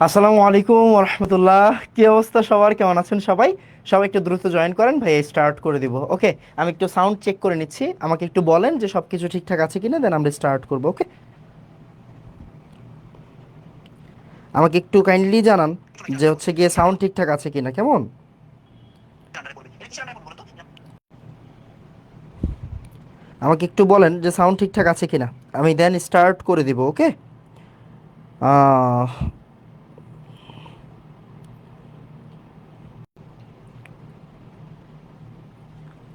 আসসালামু আলাইকুম রহমতুল্লাহ। কি অবস্থা সবার, কেমন আছেন সবাই? সবাই একটু দ্রুত জয়েন করেন ভাই, স্টার্ট করে দিব। ওকে, আমি একটু সাউন্ড চেক করে নিচ্ছি, আমাকে একটু বলেন যে সব কিছু ঠিকঠাক আছে কিনা, দেন আমরা স্টার্ট করব। ওকে, আমাকে একটু কাইন্ডলি জানান যে হচ্ছে গিয়ে সাউন্ড ঠিকঠাক আছে কিনা। কেমন, আমাকে একটু বলেন যে সাউন্ড ঠিকঠাক আছে কিনা, আমি দেন স্টার্ট করে দিব। ওকে,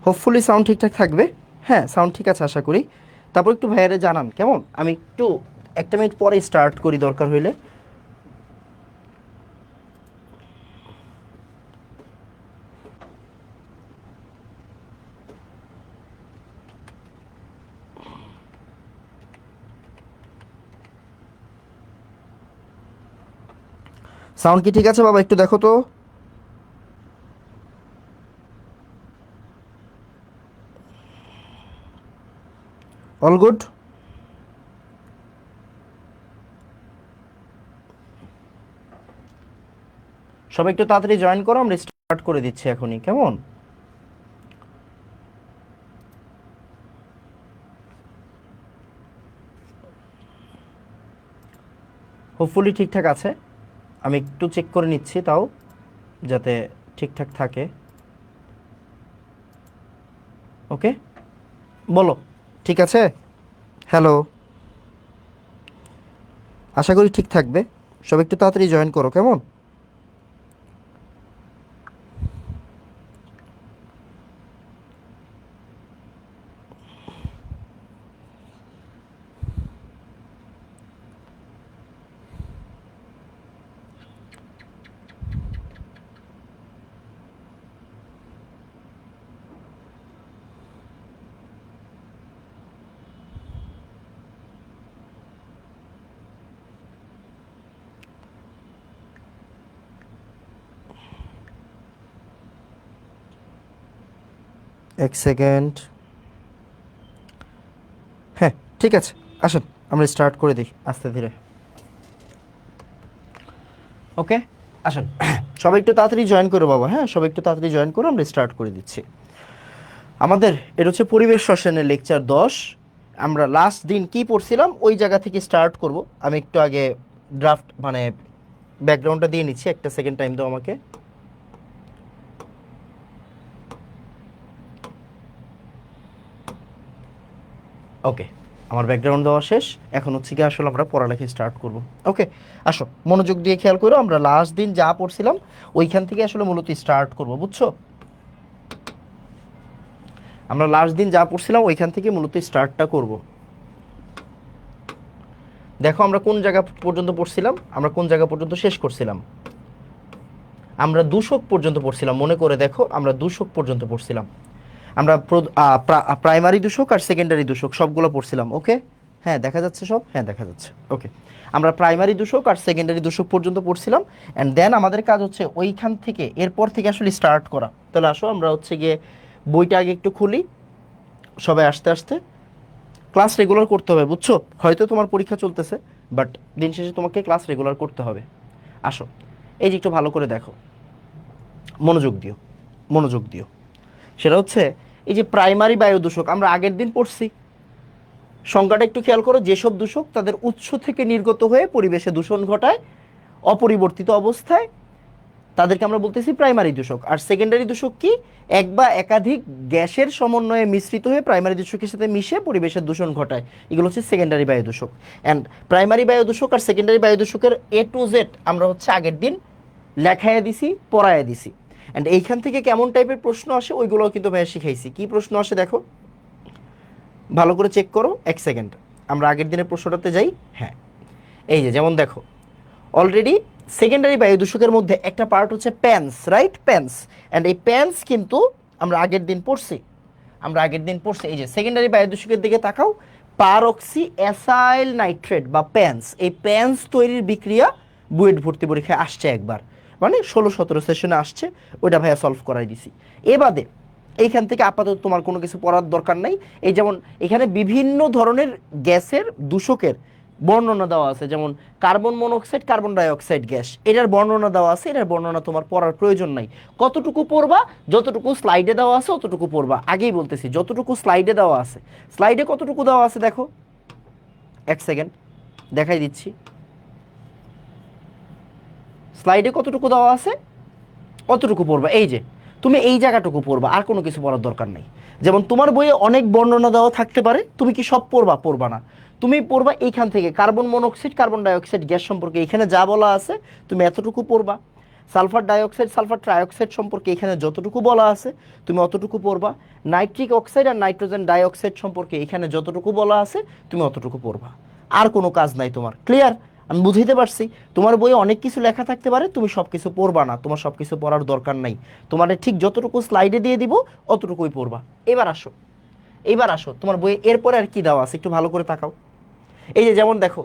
হোপফুলি সাউন্ড ঠিকঠাক থাকবে। হ্যাঁ, সাউন্ড ঠিক আছে আশা করি। তারপর একটু ভাইয়ারে জানান কেমন, আমি একটু একটা মিনিট পরে স্টার্ট করি দরকার হইলে। সাউন্ড কি ঠিক আছে বাবা, একটু দেখো তো। All good. সবাই একটু তাড়াতাড়ি জয়েন করো, আমরা স্টার্ট করে দিচ্ছি এখনই। কেমন, হোপফুলি ঠিকঠাক আছে। আমি একটু চেক করে নিচ্ছি তাও, যাতে ঠিকঠাক থাকে। ওকে, বলো ঠিক আছে। হ্যালো, আশা করি ঠিক থাকবে। সবাই একটু তাড়াতাড়ি জয়েন করো। কেমন, এক সেকেন্ড। হ্যাঁ, ঠিক আছে, আসুন আমরা স্টার্ট করে দিই আস্তে ধীরে। ওকে, আসুন সবাই একটু তাড়াতাড়ি জয়েন করো বাবা। হ্যাঁ, সবাই একটু তাড়াতাড়ি জয়েন করো, আমরা স্টার্ট করে দিচ্ছি। আমাদের এটা হচ্ছে পরিবেশ রসায়নের লেকচার 10। আমরা লাস্ট দিন কি পড়ছিলাম ওই জায়গা থেকে স্টার্ট করব। আমি একটু আগে ড্রাফট মানে ব্যাকগ্রাউন্ডটা দিয়ে নিচ্ছি, একটা সেকেন্ড টাইম দাও আমাকে। ওকে, আমার ব্যাকগ্রাউন্ড দেওয়া শেষ। এখন হচ্ছে কি আসলে আমরা পড়ালেখা স্টার্ট করব। ওকে, আসো মনোযোগ দিয়ে খেয়াল করো, আমরা লাস্ট দিন যা পড়ছিলাম ওইখান থেকে আসলে মূলত স্টার্ট করব, বুঝছো? আমরা লাস্ট দিন যা পড়ছিলাম ওইখান থেকে মূলত স্টার্টটা করব। দেখো আমরা কোন জায়গা পর্যন্ত পড়ছিলাম, আমরা কোন জায়গা পর্যন্ত শেষ করছিলাম। আমরা দূষক পর্যন্ত পড়ছিলাম, মনে করে দেখো আমরা দূষক পর্যন্ত পড়ছিলাম। আমরা প্রাইমারি দূষক আর সেকেন্ডারি দূষক সবগুলো পড়ছিলাম। ওকে, হ্যাঁ দেখা যাচ্ছে সব, হ্যাঁ দেখা যাচ্ছে। ওকে, আমরা প্রাইমারি দূষক আর সেকেন্ডারি দূষক পর্যন্ত পড়ছিলাম। অ্যান্ড দেন আমাদের কাজ হচ্ছে ওইখান থেকে এরপর থেকে আসলে স্টার্ট করা। তাহলে আসো আমরা হচ্ছে গিয়ে বইটা আগে একটু খুলি, সবাই আস্তে আস্তে। ক্লাস রেগুলার করতে হবে, বুঝছো? হয়তো তোমার পরীক্ষা চলতেছে, বাট দিন শেষে তোমাকে ক্লাস রেগুলার করতে হবে। আসো, এই যে একটু ভালো করে দেখো, মনোযোগ দিও, মনোযোগ দিও। সেটা হচ্ছে এই যে প্রাইমারি বায়ু দূষক আমরা আগের দিন পড়ছি। সংজ্ঞাটা একটু খেয়াল করো, যেসব দূষক তাদের উৎস থেকে নির্গত হয়ে পরিবেশে দূষণ ঘটায় অপরিবর্তিত অবস্থায়, তাদেরকে আমরা বলতেছি প্রাইমারি দূষক। আর সেকেন্ডারি দূষক কি? এক বা একাধিক গ্যাসের সমন্বয়ে মিশ্রিত হয়ে প্রাইমারি দূষকের সাথে মিশে পরিবেশের দূষণ ঘটায়, এগুলো হচ্ছে সেকেন্ডারি বায়ু দূষক। অ্যান্ড প্রাইমারি বায়ু দূষক আর সেকেন্ডারি বায়ু দূষকের A to Z আমরা হচ্ছে আগের দিন লেখাইয়া দিছি, পড়াইয়া দিছি। অ্যান্ড এইখান থেকে কেমন টাইপের প্রশ্ন আসে ওইগুলো কিন্তু ভাইয়া শিখাইছি। কি প্রশ্ন আসে দেখো, ভালো করে চেক করো। এক সেকেন্ড, আমরা আগের দিনের প্রশ্নটাতে যাই। হ্যাঁ, এই যে যেমন দেখো, অলরেডি সেকেন্ডারি বায়ু দূষকের মধ্যে একটা পার্ট হচ্ছে প্যান্স, রাইট? প্যান্স। অ্যান্ড এই প্যান্স কিন্তু আমরা আগের দিন পড়ছি। আমরা আগের দিন পড়ছি, এই যে সেকেন্ডারি বায়ু দূষকের দিকে তাকাও। পারঅক্সি অ্যাসাইল নাইট্রেট বা প্যান্স, এই প্যান্স তৈরির বিক্রিয়া বুয়েট ভর্তি পরীক্ষায় আসছে একবার, মানে 16-17 সেশনে আসছে। ওইটা ভাইয়া সলভ করাই দিছি। এ বাদে এইখান থেকে আপাতত তোমার কোনো কিছু পড়ার দরকার নাই। এই যেমন এখানে বিভিন্ন ধরনের গ্যাসের দূষকের বর্ণনা দেওয়া আছে, যেমন carbon monoxide, carbon dioxide gas, এটার বর্ণনা দেওয়া আছে, এটার বর্ণনা তোমার পড়ার প্রয়োজন নাই। কতটুকু পড়বা, যতটুকু স্লাইডে দেওয়া আছে অতটুকু পড়বা। আগেই বলতেছি যতটুকু স্লাইডে দেওয়া আছে। স্লাইডে কতটুকু দেওয়া আছে দেখো, এক সেকেন্ড দেখাই দিচ্ছি। স্লাইডে কতটুকু দেওয়া আছে অতটুকু পড়বা। এই যে তুমি এই জায়গাটুকু পড়বা, আর কোনো কিছু পড়ার দরকার নেই। যেমন তোমার বইয়ে অনেক বর্ণনা দেওয়া থাকতে পারে, তুমি কি সব পড়বা? পড়বা না। তুমি পড়বা এইখান থেকে carbon monoxide, carbon dioxide gas সম্পর্কে এখানে যা বলা আছে তুমি এতটুকু পড়বা। সালফার ডাইঅক্সাইড, সালফার ট্রাইঅক্সাইড সম্পর্কে এখানে যতটুকু বলা আছে তুমি অতটুকু পড়বা। নাইট্রিক অক্সাইড আর নাইট্রোজেন ডাইঅক্সাইড সম্পর্কে এখানে যতটুকু বলা আছে তুমি অতটুকু পড়বা। আর কোনো কাজ নাই তোমার। ক্লিয়ার? আমি বুঝাইতে পারছি? তোমার বইয়ে অনেক কিছু লেখা থাকতে পারে, তুমি সব কিছু পড়বা না, তোমার সব কিছু পড়ার দরকার নাই। তোমার ঠিক যতটুকু স্লাইডে দিয়ে দিব অতটুকুই পড়বা। এবার আসো, এইবার আসো তোমার বইয়ে এরপরে আর কি দেওয়া আছে একটু ভালো করে তাকাও। এই যে যেমন দেখো,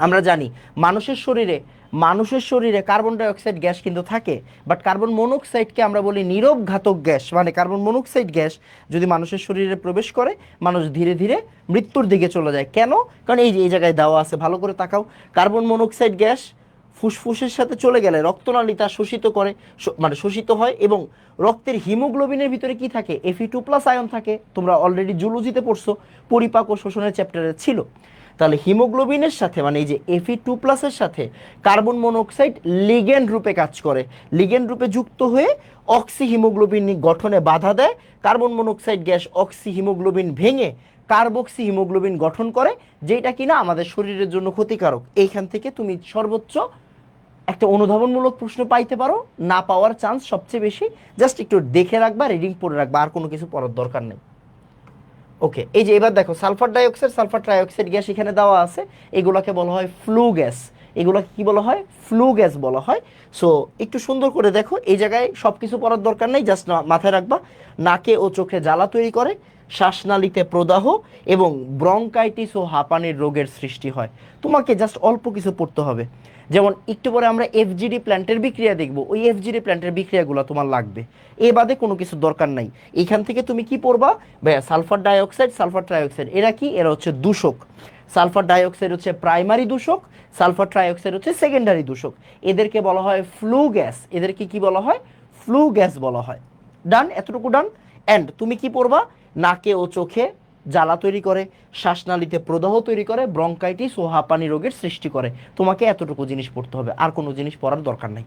আমরা জানি মানুষের শরীরে কার্বন ডাইঅক্সাইড গ্যাস কিন্তু থাকে, বাট কার্বন মনোক্সাইডকে আমরা বলি নীরব ঘাতক গ্যাস। মানে কার্বন মনোক্সাইড গ্যাস যদি মানুষের শরীরে প্রবেশ করে, মানুষ ধীরে ধীরে মৃত্যুর দিকে চলে যায়। কেন? কারণ এই যে এই জায়গায় দেওয়া আছে, ভালো করে তাকাও। কার্বন মনোক্সাইড গ্যাস ফুসফুসের সাথে চলে গেলে রক্তনালী তা শোষিত করে, মানে শোষিত হয়, এবং রক্তের হিমোগ্লোবিনের ভিতরে কি থাকে? Fe2+ আয়ন থাকে। তোমরা অলরেডি জুলজিতে পড়ছো, পরিপাক ও শোষণের চ্যাপ্টারে ছিল। তাহলে হিমোগ্লোবিনের সাথে, মানে এই যে Fe2+ এর সাথে কার্বন মনোক্সাইড লিগ্যান্ড রূপে কাজ করে। লিগ্যান্ড রূপে যুক্ত হয়ে অক্সি হিমোগ্লোবিন গঠনে বাধা দেয়। Carbon monoxide gas oxy haemoglobin ভেঙে কার্বক্সি হিমোগ্লোবিন গঠন করে, যেটা কিনা আমাদের শরীরের জন্য ক্ষতিকারক। এইখান থেকে তুমি সর্বোচ্চ একটা অনুধাবনমূলক প্রশ্ন পাইতে পারো, না পাওয়ার চান্স সবচেয়ে বেশি। জাস্ট একটু দেখে রাখবা, রিডিং পড়ে রাখবা, আর কোনো কিছু পড়ার দরকার নেই। ওকে, এই যে এবার দেখো sulphur dioxide, sulphur trioxide gas এখানে দেওয়া আছে। এগুলোকে বলা হয় ফ্লু গ্যাস। এগুলোকে কি বলা হয়? ফ্লু গ্যাস বলা হয়। সো একটু সুন্দর করে দেখো, এই জায়গায় সব কিছু পড়ার দরকার নেই, জাস্ট মাথায় রাখবা নাকে ও চোখে জ্বালা তৈরি করে, শ্বাসনালীতে প্রদাহ এবং ব্রঙ্কাইটিস ও হাঁপানির রোগের সৃষ্টি হয়। তোমাকে জাস্ট অল্প কিছু পড়তে হবে। যেমন একটু পরে আমরা এফজিডি প্ল্যান্টের বিক্রিয়া দেখব, ওই এফজিডি প্ল্যান্টের বিক্রিয়াগুলো তোমার লাগবে। এ বাদে কোনো কিছু দরকার নাই। এইখান থেকে তুমি কি পড়বা? ভাইয়া সালফার ডাইঅক্সাইড, সালফার ট্রাইঅক্সাইড এরা কি? এরা হচ্ছে দূষক। সালফার ডাইঅক্সাইড হচ্ছে প্রাইমারি দূষক, সালফার ট্রাইঅক্সাইড হচ্ছে সেকেন্ডারি দূষক। এদেরকে বলা হয় ফ্লু গ্যাস। এদেরকে কি বলা হয়? ফ্লু গ্যাস বলা হয়। ডান? এতটুকু ডান। অ্যান্ড তুমি কি পড়বা? নাকে ও চোখে জ্বালা তৈরি করে, শ্বাসনালীতে প্রদাহ তৈরি করে, ব্রঙ্কাইটিস ও হাঁপানি রোগের সৃষ্টি করে। তোমাকে এতটুকু জিনিস পড়তে হবে, আর কোনো জিনিস পড়ার দরকার নাই।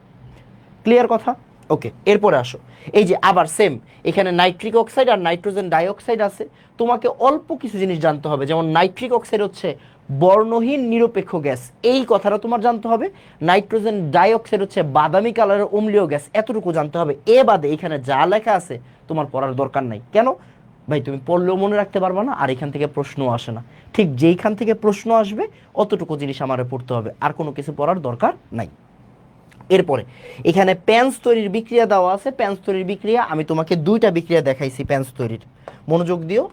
ক্লিয়ার কথা? ওকে, এরপরে আসো। এই যে আবার সেম, এখানে নাইট্রিক অক্সাইড আর নাইট্রোজেন ডাইঅক্সাইড আছে। তোমাকে অল্প কিছু জিনিস জানতে হবে। যেমন নাইট্রিক অক্সাইড হচ্ছে বর্ণহীন নিরপেক্ষ গ্যাস, এই কথাটা তোমার জানতে হবে। নাইট্রোজেন ডাইঅক্সাইড হচ্ছে বাদামি কালারের অম্লীয় গ্যাস, এতটুকু জানতে হবে। এ বাদে এখানে যা লেখা আছে তোমার পড়ার দরকার নাই। কেন ভাই? তুমি পড়লেও মনে রাখতে পারবা না, আর এখান থেকে প্রশ্নও আসে না। ঠিক যেইখান থেকে প্রশ্ন আসবে অতটুকু জিনিস আমারে পড়তে হবে, আর কোনো কিছু পড়ার দরকার নাই। এরপরে এখানে প্যান্স তৈরির বিক্রিয়া দেওয়া আছে। প্যান্স তৈরির বিক্রিয়া আমি তোমাকে দুইটা বিক্রিয়া দেখাইছি প্যান্স তৈরির, মনোযোগ দিও।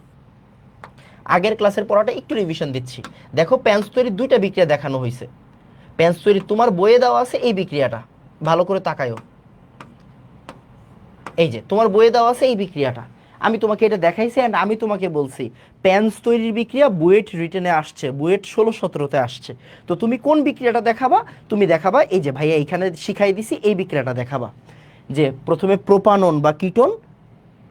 আগের ক্লাসের পড়াটা একটু রিভিশন দিচ্ছি। দেখো প্যান্স তৈরির দুইটা বিক্রিয়া দেখানো হয়েছে। প্যান্স তৈরি তোমার বইয়ে দেওয়া আছে এই বিক্রিয়াটা, ভালো করে তাকায়ও। এই যে তোমার বইয়ে দেওয়া আছে এই বিক্রিয়াটা, আমি তোমাকে এটা দেখাইছি। অ্যান্ড আমি তোমাকে বলছি প্যান্স তৈরির বিক্রিয়া বুয়েট রিটেনে আসছে, বুয়েট 16-17-তে আসছে। তো তুমি কোন বিক্রিয়াটা দেখাবা? তুমি দেখাবা এই যে ভাইয়া এইখানে শিখাই দিছি এই বিক্রিয়াটা দেখাবা, যে প্রথমে প্রোপানন বা কিটোন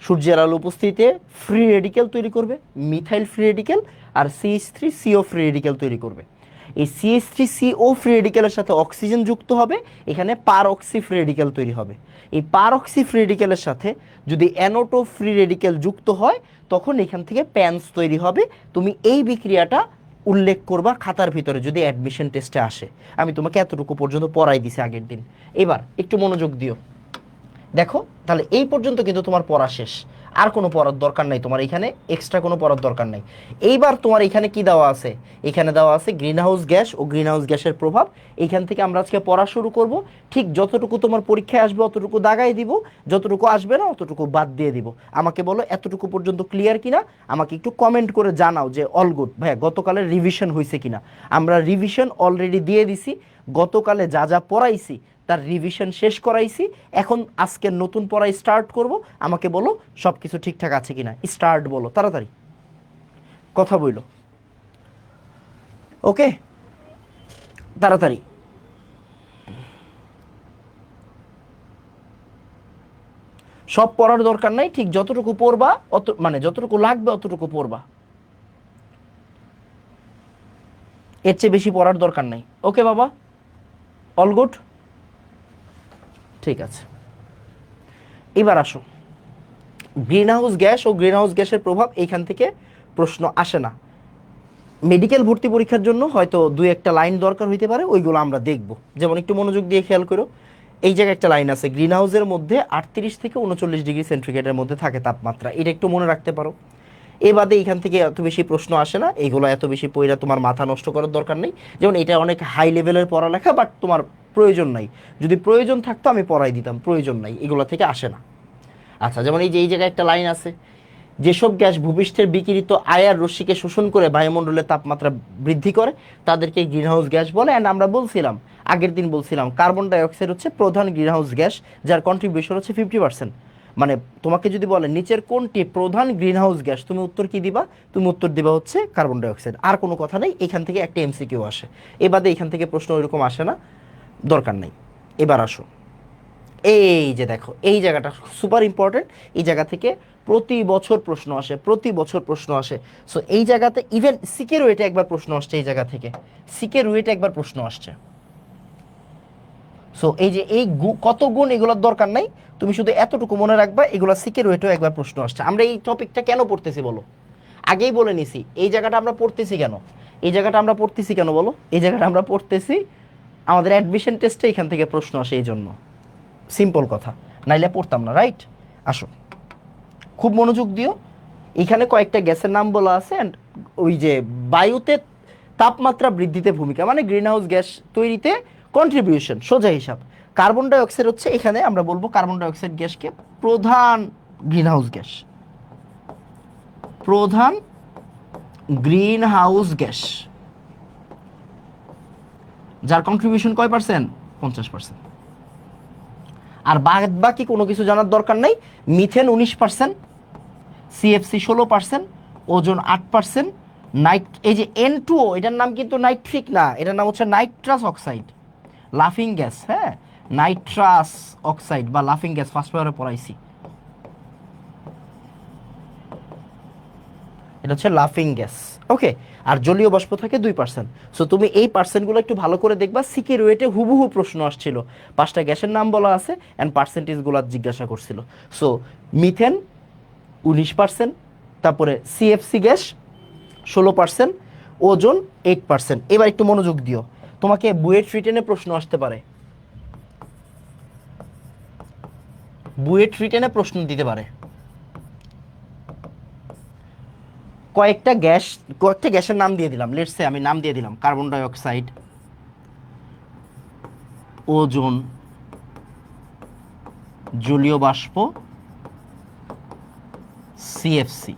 সূর্যের আলো উপস্থিতিতে ফ্রি রেডিকেল তৈরি করবে, মিথাইল ফ্রি রেডিকেল, আর CH3CO ফ্রি রেডিকেল তৈরি করবে। এই CH3CO ফ্রি রেডিকেলের সাথে অক্সিজেন যুক্ত হবে, এখানে পারঅক্সি ফ্রি রেডিকেল তৈরি হবে। এই পারঅক্সি ফ্রি রেডিকেলের সাথে যদি NO2 ফ্রি রেডিকেল যুক্ত হয়, তখন এখান থেকে প্যান্স তৈরি হবে। তুমি এই বিক্রিয়াটা উল্লেখ করবা খাতার ভিতরে যদি অ্যাডমিশন টেস্টে আসে। আমি তোমাকে এতটুকু পর্যন্ত পড়াই দিছি আগের দিন। এবার একটু মনোযোগ দিও। দেখো তাহলে এই পর্যন্ত কিন্তু তোমার পড়া শেষ, আর কোনো পড়ার দরকার নাই তোমার, এখানে এক্সট্রা কোনো পড়ার দরকার নাই। এইবার তোমার এখানে কি দেওয়া আছে? এখানে দেওয়া আছে গ্রিনহাউস গ্যাস ও গ্রিনহাউস গ্যাসের প্রভাব। এইখান থেকে আমরা আজকে পড়া শুরু করব। ঠিক যতটুকু তোমার পরীক্ষায় আসবে অতটুকু দাগাই দিব, যতটুকু আসবে না অতটুকু বাদ দিয়ে দিব। আমাকে বলো এতটুকু পর্যন্ত ক্লিয়ার কিনা, আমাকে একটু কমেন্ট করে জানাও যে অল গুড। ভাইয়া গতকালের রিভিশন হয়েছে কিনা? আমরা রিভিশন অলরেডি দিয়ে দিছি, গতকালে যা যা পড়াইছি তার রিভিশন শেষ করাইছি। এখন আজকের নতুন পড়াই স্টার্ট করব। আমাকে বলো সব কিছু ঠিকঠাক আছে কিনা, স্টার্ট বলো তাড়াতাড়ি, কথা বইলো। ওকে, তাড়াতাড়ি। সব পড়ার দরকার নাই, ঠিক যতটুকু পড়বা অত, মানে যতটুকু লাগবে অতটুকু পড়বা, এর চেয়ে বেশি পড়ার দরকার নাই। ওকে বাবা, অল গুড, ঠিক আছে। এবার আসো, গ্রিন হাউস গ্যাস ও গ্রিন হাউস গ্যাসের প্রভাব, এইখান থেকে প্রশ্ন আসে না। মেডিকেল ভর্তি পরীক্ষার জন্য হয়তো দুই একটা লাইন দরকার হইতে পারে, ওইগুলো আমরা দেখব। যেমন একটু মনোযোগ দিয়ে খেয়াল করো, এই জায়গায় একটা লাইন আছে, গ্রিন হাউসের মধ্যে 38 থেকে 39 ডিগ্রি সেন্টিগ্রেডের মধ্যে থাকে তাপমাত্রা, এটা একটু মনে রাখতে পারো। এ বাদে এখান থেকে এত বেশি প্রশ্ন আসে না, এইগুলো এত বেশি পড়া তোমার মাথা নষ্ট করার দরকার নেই। যেমন এটা অনেক হাই লেভেলের পড়ালেখা, বাট তোমার প্রয়োজন নাই। যদি প্রয়োজন থাকতো আমি পড়াই দিতাম, প্রয়োজন নাই, এগুলো থেকে আসে না। আচ্ছা, যেমন এই যে এই জায়গায় একটা লাইন আছে, যেসব গ্যাস ভূপৃষ্ঠের বিকিরিত আয়ার রশ্মিকে শোষণ করে বায়ুমণ্ডলের তাপমাত্রা বৃদ্ধি করে তাদেরকে গ্রিনহাউস গ্যাস বলে। অ্যান্ড আমরা বলছিলাম, আগের দিন বলছিলাম, কার্বন ডাইঅক্সাইড হচ্ছে প্রধান গ্রিনহাউস গ্যাস, যার কন্ট্রিবিউশন হচ্ছে 50%। মানে তোমাকে যদি বলে নিচের কোনটি প্রধান গ্রিনহাউস গ্যাস, তুমি উত্তর কি দিবা? তুমি উত্তর দিবা হচ্ছে কার্বন ডাইঅক্সাইড, আর কোনো কথা নেই। এখান থেকে একটা এমসিকিউ আসে, এ বাদে এখান থেকে প্রশ্ন ওইরকম আসে না, দরকার নেই। এবার আসো, এই যে দেখো এই জায়গাটা সুপার ইম্পর্টেন্ট, এই জায়গা থেকে প্রতি বছর প্রশ্ন আসে, প্রতি বছর প্রশ্ন আসে। সো এই জায়গাতে ইভেন সিকের ওয়েটে একবার প্রশ্ন আসছে, এই জায়গা থেকে সিকের ওয়েটে একবার প্রশ্ন আসছে। সো এই যে এই কত গুণ, এগুলোর দরকার নাই, তুমি শুধু এতটুকু মনে রাখবা, এগুলো সিকের ওয়েটেও একবার প্রশ্ন আসছে। আমরা এই টপিকটা কেন পড়তেছি বলো? আগেই বলে নিছি, এই জায়গাটা আমরা পড়তেছি কেন, এই জায়গাটা আমরা পড়তেছি কেন বলো? এই জায়গাটা আমরা পড়তেছি, আমাদের অ্যাডমিশন টেস্টে এখান থেকে প্রশ্ন আসে, এই জন্য। সিম্পল কথা, নাইলে পড়তাম না, রাইট? আসো, খুব মনোযোগ দিও। এখানে কয়েকটা গ্যাসের নাম বলা আছে, অ্যান্ড ওই যে বায়ুতে তাপমাত্রা বৃদ্ধিতে ভূমিকা, মানে গ্রিন হাউস গ্যাস তৈরিতে কন্ট্রিবিউশন, সোজা হিসাব। কার্বন ডাই অক্সাইড হচ্ছে, এখানে আমরা বলবো কার্বন ডাই অক্সাইড গ্যাসকে প্রধান গ্রিন হাউস গ্যাস, প্রধান গ্রিন হাউস গ্যাস, যার কন্ট্রিবিউশন কয় পার্সেন্ট? 50%। আর বাদ বাকি কোনো কিছু জানার দরকার নেই। মিথেন 19%, সিএফসি 16%, ওজন 8%, নাইট, এই যে N2O, এটার নাম কিন্তু নাইট্রিক না, এটার নাম হচ্ছে নাইট্রাস অক্সাইড, লাফিং গ্যাস। হ্যাঁ, নাইট্রাস অক্সাইড বা লাফিং গ্যাস ফার্স্ট পেপারে পড়াইছি, এটা হচ্ছে লাফিং গ্যাস। ওকে, আর জলীয় বাষ্প থাকে 2%। সো তুমি এই পার্সেন্টগুলো একটু ভালো করে দেখবা, সিকে রুয়েটে হুবহু প্রশ্ন আসছিল, 5টা গ্যাসের নাম বলা আছে অ্যান্ড পার্সেন্টেজগুলো জিজ্ঞাসা করছিল। সো মিথেন 19%, তারপরে সিএফসি গ্যাস 16%, ওজন 8%। এবার একটু মনোযোগ দিও, তোমাকে বুয়েট রিটেনে প্রশ্ন আসতে পারে, বুয়েট রিটেনে প্রশ্ন দিতে পারে। কয়েকটা গ্যাসের নাম দিয়ে দিলাম, লেটস সে আমি নাম দিয়ে দিলাম কার্বন ডাই অক্সাইড, ওজোন, জলীয় বাষ্প, সিএফসি,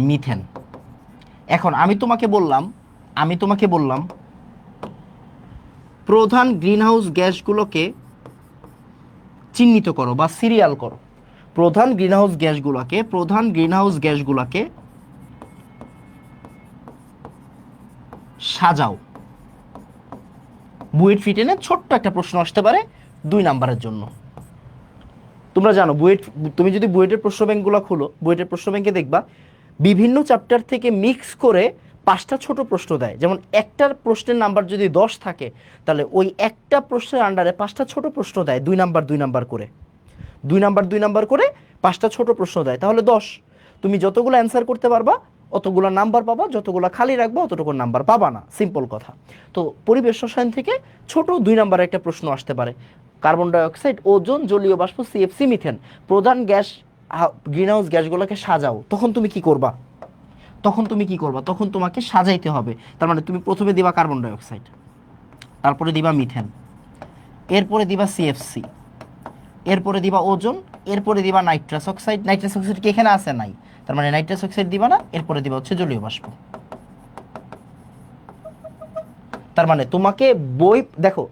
মিথেন। এখন আমি তোমাকে বললাম প্রধান গ্রিনহাউস গ্যাসগুলোকে চিহ্নিত করো বা সিরিয়াল করো, প্রধান গ্রিনহাউস গ্যাসগুলোকে সাজাও। বুয়েট ফিটেনে ছোট্ট একটা প্রশ্ন আসতে পারে 2 নাম্বারের জন্য। তোমরা জানো তুমি যদি বুয়েটের প্রশ্ন ব্যাংকগুলো খোলো, বুয়েটের প্রশ্ন ব্যাংকে দেখবা বিভিন্ন চ্যাপ্টার থেকে মিক্স করে 5টা ছোট প্রশ্ন দেয়। যেমন একটার প্রশ্নের নাম্বার যদি 10 থাকে, তাহলে ওই একটা প্রশ্নের আন্ডারে 5টা ছোট প্রশ্ন দেয়, 2 নাম্বার করে, 2 নাম্বার করে 5টা ছোট প্রশ্ন দেয়, তাহলে 10। তুমি যতগুলো অ্যান্সার করতে পারবা অতগুলো নাম্বার পাবা, যতগুলো খালি রাখবা অতটুকু নাম্বার পাবা না, সিম্পল কথা। তো পরিবেশ রসায়ন থেকে ছোট 2 নাম্বারের একটা প্রশ্ন আসতে পারে, কার্বন ডাই অক্সাইড, ওজোন, জলীয় বাষ্প, সিএফসি, মিথেন, প্রধান গ্যাস গ্রিনহাউস গ্যাসগুলোকে সাজাও। তখন তুমি কি করবা? তখন তোমাকে সাজাইতে হবে। তার মানে তুমি প্রথমে দিবা কার্বন ডাই অক্সাইড, তারপরে দিবা মিথেন, এরপরে দিবা সিএফসি, এরপরে দিবা ওজোন, এরপরে দিবা নাইট্রাস অক্সাইড। নাইট্রাস অক্সাইড কি এখানে আছে? নাই, তার মানে নাইট্রাস অক্সাইড দিবা না, এরপরে দিবা হচ্ছে জলীয় বাষ্প। তার মানে তোমাকে বই দেখো,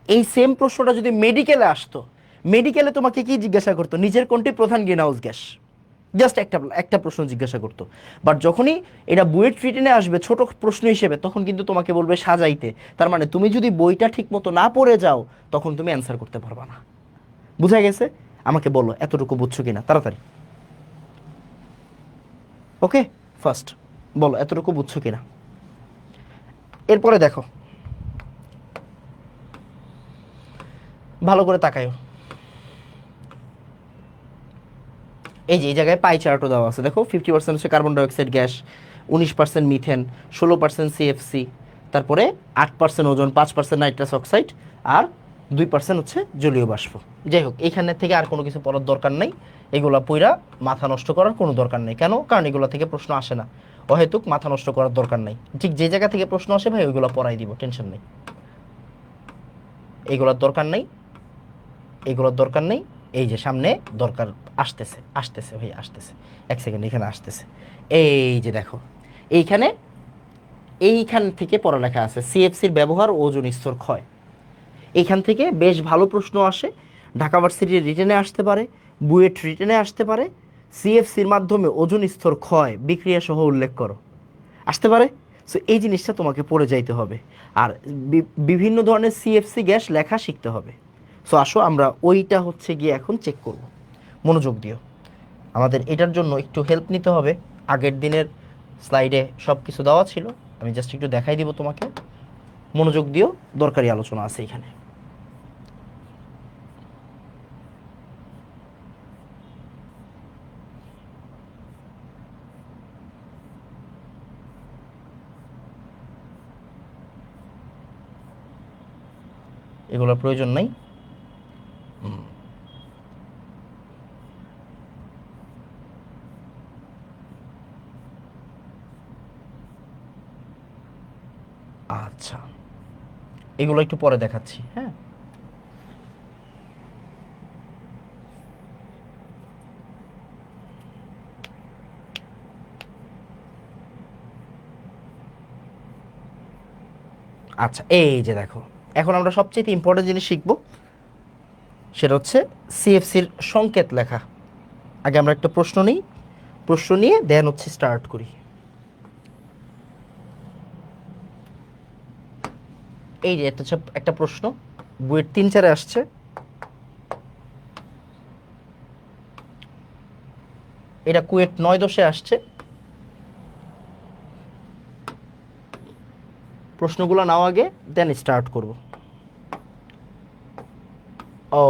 এই সেম প্রশ্নটা যদি মেডিকেলে আসতো, মেডিকেলে তোমাকে কি জিজ্ঞাসা করতো? নিচের কোনটি প্রধান গ্রিনহাউস গ্যাস? জাস্ট একটা একটা প্রশ্ন জিজ্ঞাসা করতো। বাট যখনই এটা বুয়েট রিটেনে আসবে ছোট প্রশ্ন হিসেবে, তখন কিন্তু তোমাকে বলবে সাজাইতে। তার মানে তুমি যদি বইটা ঠিক মতো না পড়ে যাও, তখন তুমি অ্যান্সার করতে পারবা না। বুঝা গেছে? আমাকে বলো এতটুকু বুঝছো কিনা, তাড়াতাড়ি। ওকে, ফার্স্ট বলো এতটুকু বুঝছো কিনা। এরপরে দেখো, ভালো করে তাকায়ো। এই যে এই জায়গায় পাই চার্টও দেওয়া আছে, দেখো 50% হচ্ছে carbon dioxide gas, 19% methane, 16% CFC, তারপরে 8% ওজন, 5% নাইট্রাস অক্সাইড, আর 2% হচ্ছে জলীয় বাষ্প। যাই হোক, এইখানে থেকে আর কোনো কিছু পড়ার দরকার নাই। এগুলা পইরা মাথা নষ্ট করার কোনো দরকার নেই। কেন? কারণ এগুলা থেকে প্রশ্ন আসে না। অহেতুক মাথা নষ্ট করার দরকার নাই। ঠিক যে জায়গা থেকে প্রশ্ন আসে ভাই, ওইগুলো পড়াই দিব, টেনশন নেই। এগুলোর দরকার নেই, এগুলোর দরকার নেই। এই যে সামনে দরকার, আসতেছে আসতেছে ভাই আসতেছে, এক সেকেন্ড, এখানে আসতেছে। এই যে দেখো, এইখানে এইখান থেকে পড়ালেখা আছে সিএফসির ব্যবহার ও ওজোন স্তর ক্ষয়। এইখান থেকে বেশ ভালো প্রশ্ন আসে। ঢাকা ভার্সিটির রিটেনে আসতে পারে, বুয়েট রিটেনে আসতে পারে। সিএফসির মাধ্যমে ওজোন স্তর ক্ষয় বিক্রিয়া সহ উল্লেখ করো, আসতে পারে। সো এই জিনিসটা তোমাকে পড়ে যাইতে হবে। আর বিভিন্ন ধরনের সিএফসি গ্যাস লেখা শিখতে হবে। সো আসো আমরা ওইটা হচ্ছে গিয়ে এখন চেক করব। মনোযোগ দিও, আমাদের এটার জন্য একটু হেল্প নিতে হবে। আগের দিনের স্লাইডে সব কিছু দেওয়া ছিল, আমি জাস্ট একটু দেখাই দিব তোমাকে। মনোযোগ দিও, দরকারি আলোচনা আছে এখানে। এগুলোর প্রয়োজন নাই। আচ্ছা, এগুলো একটু পরে দেখাচ্ছি, হ্যাঁ। আচ্ছা, এই যে দেখো, এখন আমরা সবচেয়ে ইম্পর্টেন্ট জিনিস শিখবো, সেটা হচ্ছে সিএফসির সংকেত লেখা। আগে আমরা একটা প্রশ্ন নিই, প্রশ্ন নিয়ে দেন হচ্ছে স্টার্ট করি। এই যে এটা হচ্ছে একটা প্রশ্ন, বুয়েট 3-4-এ আসছে। এটা কুয়েট 9-10-এ আসছে। প্রশ্নগুলো নাও আগে, দেন স্টার্ট করব।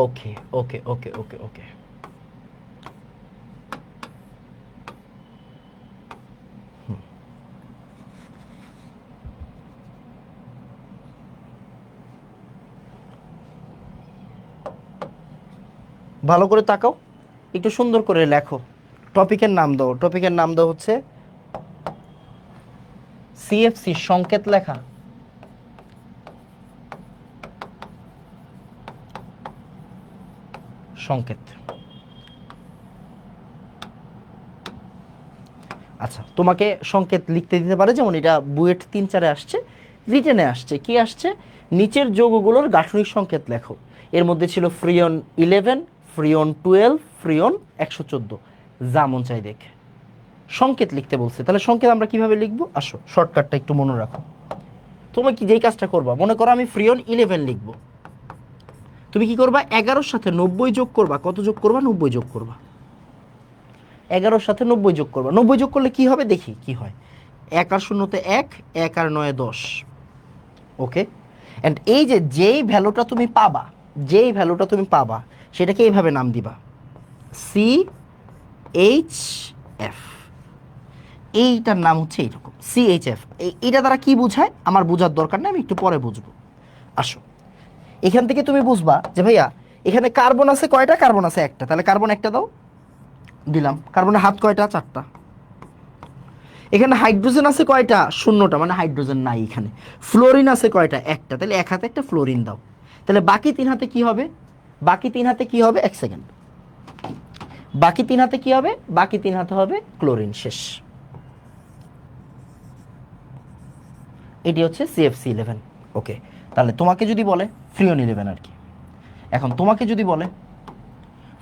ওকে ওকে ওকে ওকে ওকে। ভালো করে তাকাও, একটু সুন্দর করে লেখো। টপিকের নাম দাও, টপিকের নাম দাও হচ্ছে সিএফসি সংকেত লেখা। সংকেত। আচ্ছা, তোমাকে সংকেত লিখতে দিতে পারে, যেমন এটা বুয়েট 3-4-এ আসছে, রিটেনে আসছে। কি আসছে? নিচের যৌগগুলোর গাঠনিক সংকেত লেখো। এর মধ্যে ছিল ফ্রিয়ন 11, ফ্রিয়ন 12, ফ্রিয়ন 114। যা মন চাই দেখে সংকেত লিখতে বলছে। তাহলে সংকেত আমরা কিভাবে লিখবো? আসো, শর্টকাটটা একটু মনে রাখো। তুমি কি যেই কাজটা করবা, মনে করো আমি ফ্রিয়ন 11 লিখবো, তুমি কি করবা? 11-র সাথে 90 যোগ করবা। কত যোগ করবা? 90 যোগ করবা। 11-র সাথে 90 যোগ করবা। 90 যোগ করলে কি হবে দেখি কি হয়। 1 আর 0-তে 1, 1 আর 9-এ 10। ওকে, অ্যান্ড এই যে যেই ভ্যালুটা তুমি পাবা, যেই ভ্যালুটা তুমি পাবা, সেটাকে এইভাবে নাম দিবা, সি এইচ এফ। এইটার নাম হচ্ছে এইরকম, সি এইচ এফ। এইটা দ্বারা কি বোঝায় আমার বোঝার দরকার নেই, আমি একটু পরে বুঝবো। আসো, এখান থেকে তুমি বুঝবা যে ভাইয়া এখানে কার্বন আছে কয়টা? কার্বন আছে একটা, তাহলে কার্বন একটা দাও, দিলাম। কার্বনের হাত কয়টা? 4টা। এখানে হাইড্রোজেন আছে কয়টা? 0টা, মানে হাইড্রোজেন নাই এখানে। ফ্লোরিন আছে কয়টা? একটা, তাহলে এক হাতে একটা ফ্লোরিন দাও। তাহলে বাকি 3 হাতে কি হবে? বাকি 3 হাতে কি হবে? এক সেকেন্ড, বাকি 3 হাতে কি হবে? বাকি 3 হাতে হবে ক্লোরিন। শেষ। এটি হচ্ছে CFC11। ওকে, তাহলে তোমাকে যদি বলে ফ্রিয়ন 11 আর কি। এখন তোমাকে যদি বলে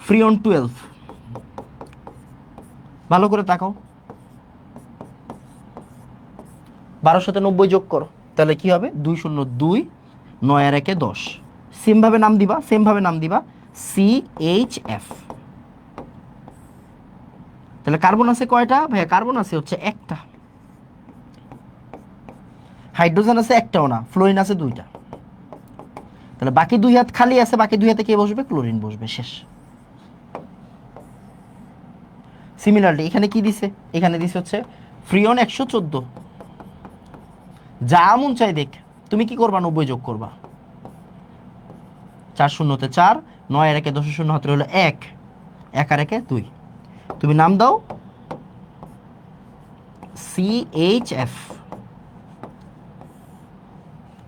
ফ্রিয়ন 12, ভালো করে তাকাও, 12 সাথে 90 যোগ করো, তাহলে কি হবে? 2 0 2, 9 আর 1 10। সেমভাবে নাম দিবা, সেমভাবে নাম দিবা CHF। তাহলে কার্বন আছে কয়টা ভাইয়া? কার্বন আছে হচ্ছে একটা, হাইড্রোজেন আছে একটাও না, ফ্লোরিন আছে দুইটা। তাহলে বাকি 2 হাত খালি আছে, বাকি 2 হাতে কে বসবে? ক্লোরিন বসবে, শেষ। সিমিলারলি এখানে কি দিছে? এখানে দিছে হচ্ছে ফ্রিয়ন 114। যা মন চাই দেখ, তুমি কি করবা? 90 যোগ করবা। 4 0-তে 4, 9 আর 1 10 0 হাতে হলো 1, 1 আর 1 2। তুমি নাম দাও CHF।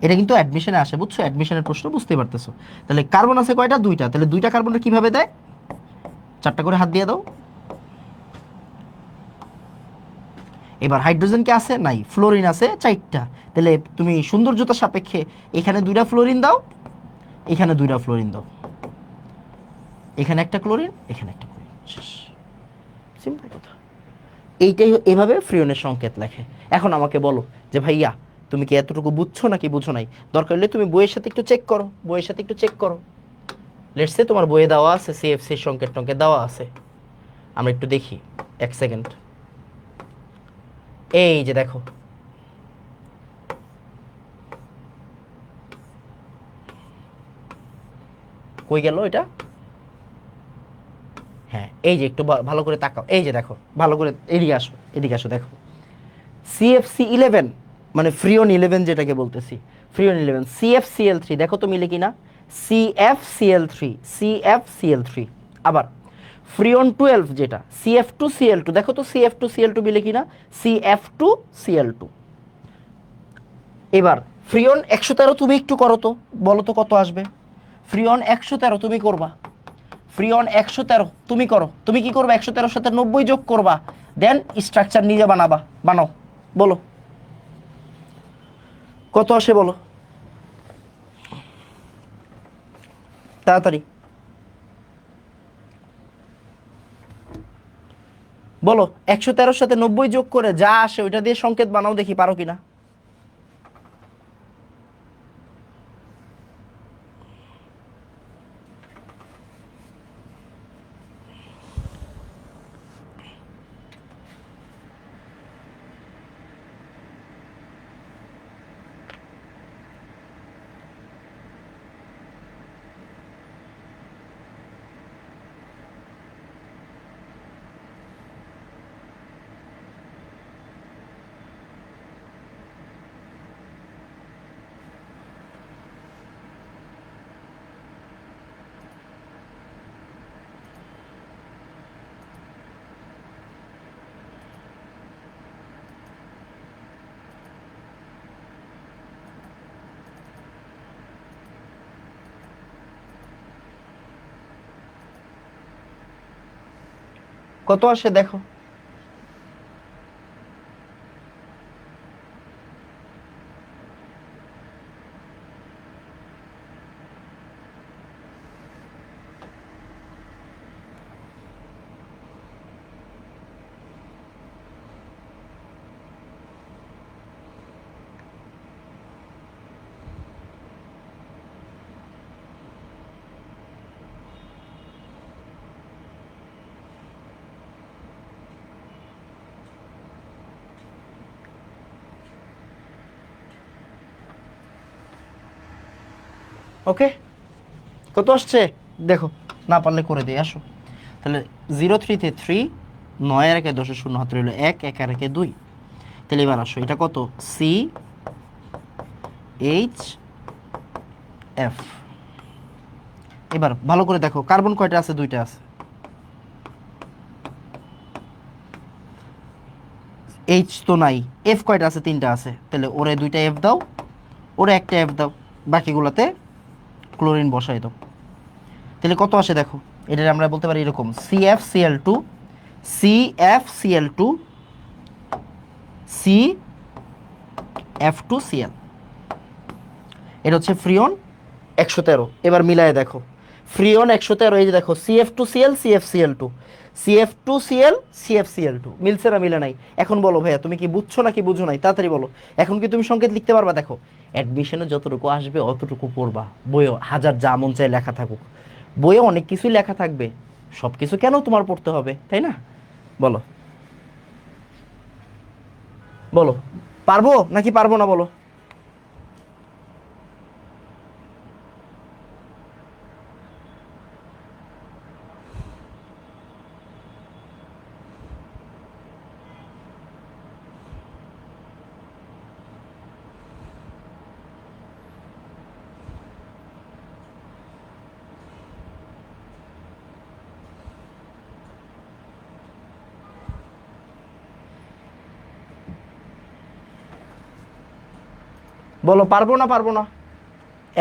এটা কিন্তু অ্যাডমিশনে আসে, বুঝছো? অ্যাডমিশনের প্রশ্ন, বুঝতে পারতেছো? তাহলে কার্বন আছে কয়টা? দুইটা। তাহলে দুইটা কার্বনটা কিভাবে দেয়? 4টা করে হাত দিয়ে দাও। এবার হাইড্রোজেন কে আছে? নাই। ফ্লোরিন আছে 4টা। তাহলে তুমি সৌন্দর্যতার সাপেক্ষে এখানে 2টা ফ্লোরিন দাও, এখানে 2টা ফ্লোরিন দাও, এখানে একটা ক্লোরিন, এখানে একটা ক্লোরিন, শেষ। সিম্পল কথা। এইটাই এভাবে ফ্রিয়নের সংকেত লেখে। এখন আমাকে বলো যে ভাইয়া তুমি কি এতটুকু বুঝছো নাকি বুঝো নাই? দরকার হলে তুমি বইয়ের সাথে একটু চেক করো, বইয়ের সাথে একটু চেক করো। লেটস সে তোমার বইয়ে দেওয়া আছে, CFC সংকেত টঙ্কেত দেওয়া আছে। আমরা একটু দেখি, 1 সেকেন্ড। এই যে দেখো, কই গেল এটা? হ্যাঁ, এই যে একটু ভালো করে তাকাও, এই যে দেখো, ভালো করে এদিকে আসো, এদিকে আসো, দেখো CFC11, মানে ফ্রিয়ন 11 যেটাকে বলতেছি, ফ্রিয়ন 11 CFCl3, দেখো তো মিলে কিনা? CFCl3, CFCl3। আবার ফ্রিয়ন 12 যেটা CF2Cl2, দেখো তো CF2Cl2 মিলে কিনা? CF2Cl2। এবার ফ্রিয়ন 113 তুমি একটু করো তো, বলো তো কত আসবে? ফ্রিয়ন 113 তুমি করবা, ফ্রিয়ন 113 তুমি করো। তুমি কি করবে? 113 সাথে 90 যোগ করবা, দেন স্ট্রাকচার নিজে বানাবা। বানাও, বলো কত আসে, বলো তাড়াতাড়ি, বলো। 113 সাথে 90 যোগ করে যা আসে ওইটা দিয়ে সংকেত বানাও, দেখি পারো কিনা। কত আসে দেখো। ওকে, কত আসছে দেখো, না পারলে করে দিই, আসো। তাহলে 0 3-তে 3, 9 আর 1 10 0 হাতে রইলো 1, 1 আর 1 2। তাহলে এবার আসো, এটা কত? CHF। এবার ভালো করে দেখো, কার্বন কয়টা আছে? 2টা আছে। H তো নাই। F কয়টা আছে? 3টা আছে। তাহলে ওরে 2টা F দাও, ওরে একটা F দাও, বাকিগুলোতে ক্লোরিন বসাই দাও। তাহলে কত আসে দেখো। এটা আমরা বলতে পারি এরকম CFCl2, CFCl2, CF2Cl। এটা হচ্ছে ফ্রিয়ন 113। এবার মিলায় দেখো, ফ্রিয়ন 113, এই যে দেখো CF2Cl CFCl2, CF2Cl CFCl2, মিলছে না মিলে নাই? এখন বলো ভাইয়া তুমি কি বুঝছো নাকি বুঝো নাই, তাড়াতাড়ি বলো। এখন কি তুমি সংকেত লিখতে পারবা? দেখো অ্যাডমিশনে যতটুকু আসবে অতটুকু পড়বা, বইও হাজার যা মন চায় লেখা থাকুক, বইয়ে অনেক কিছুই লেখা থাকবে, সব কিছু কেন তোমার পড়তে হবে, তাই না? বলো, বলো পারবো নাকি পারবো না বলো। বলো পারবো না পারবো না?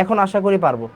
এখন আশা করি পারবো।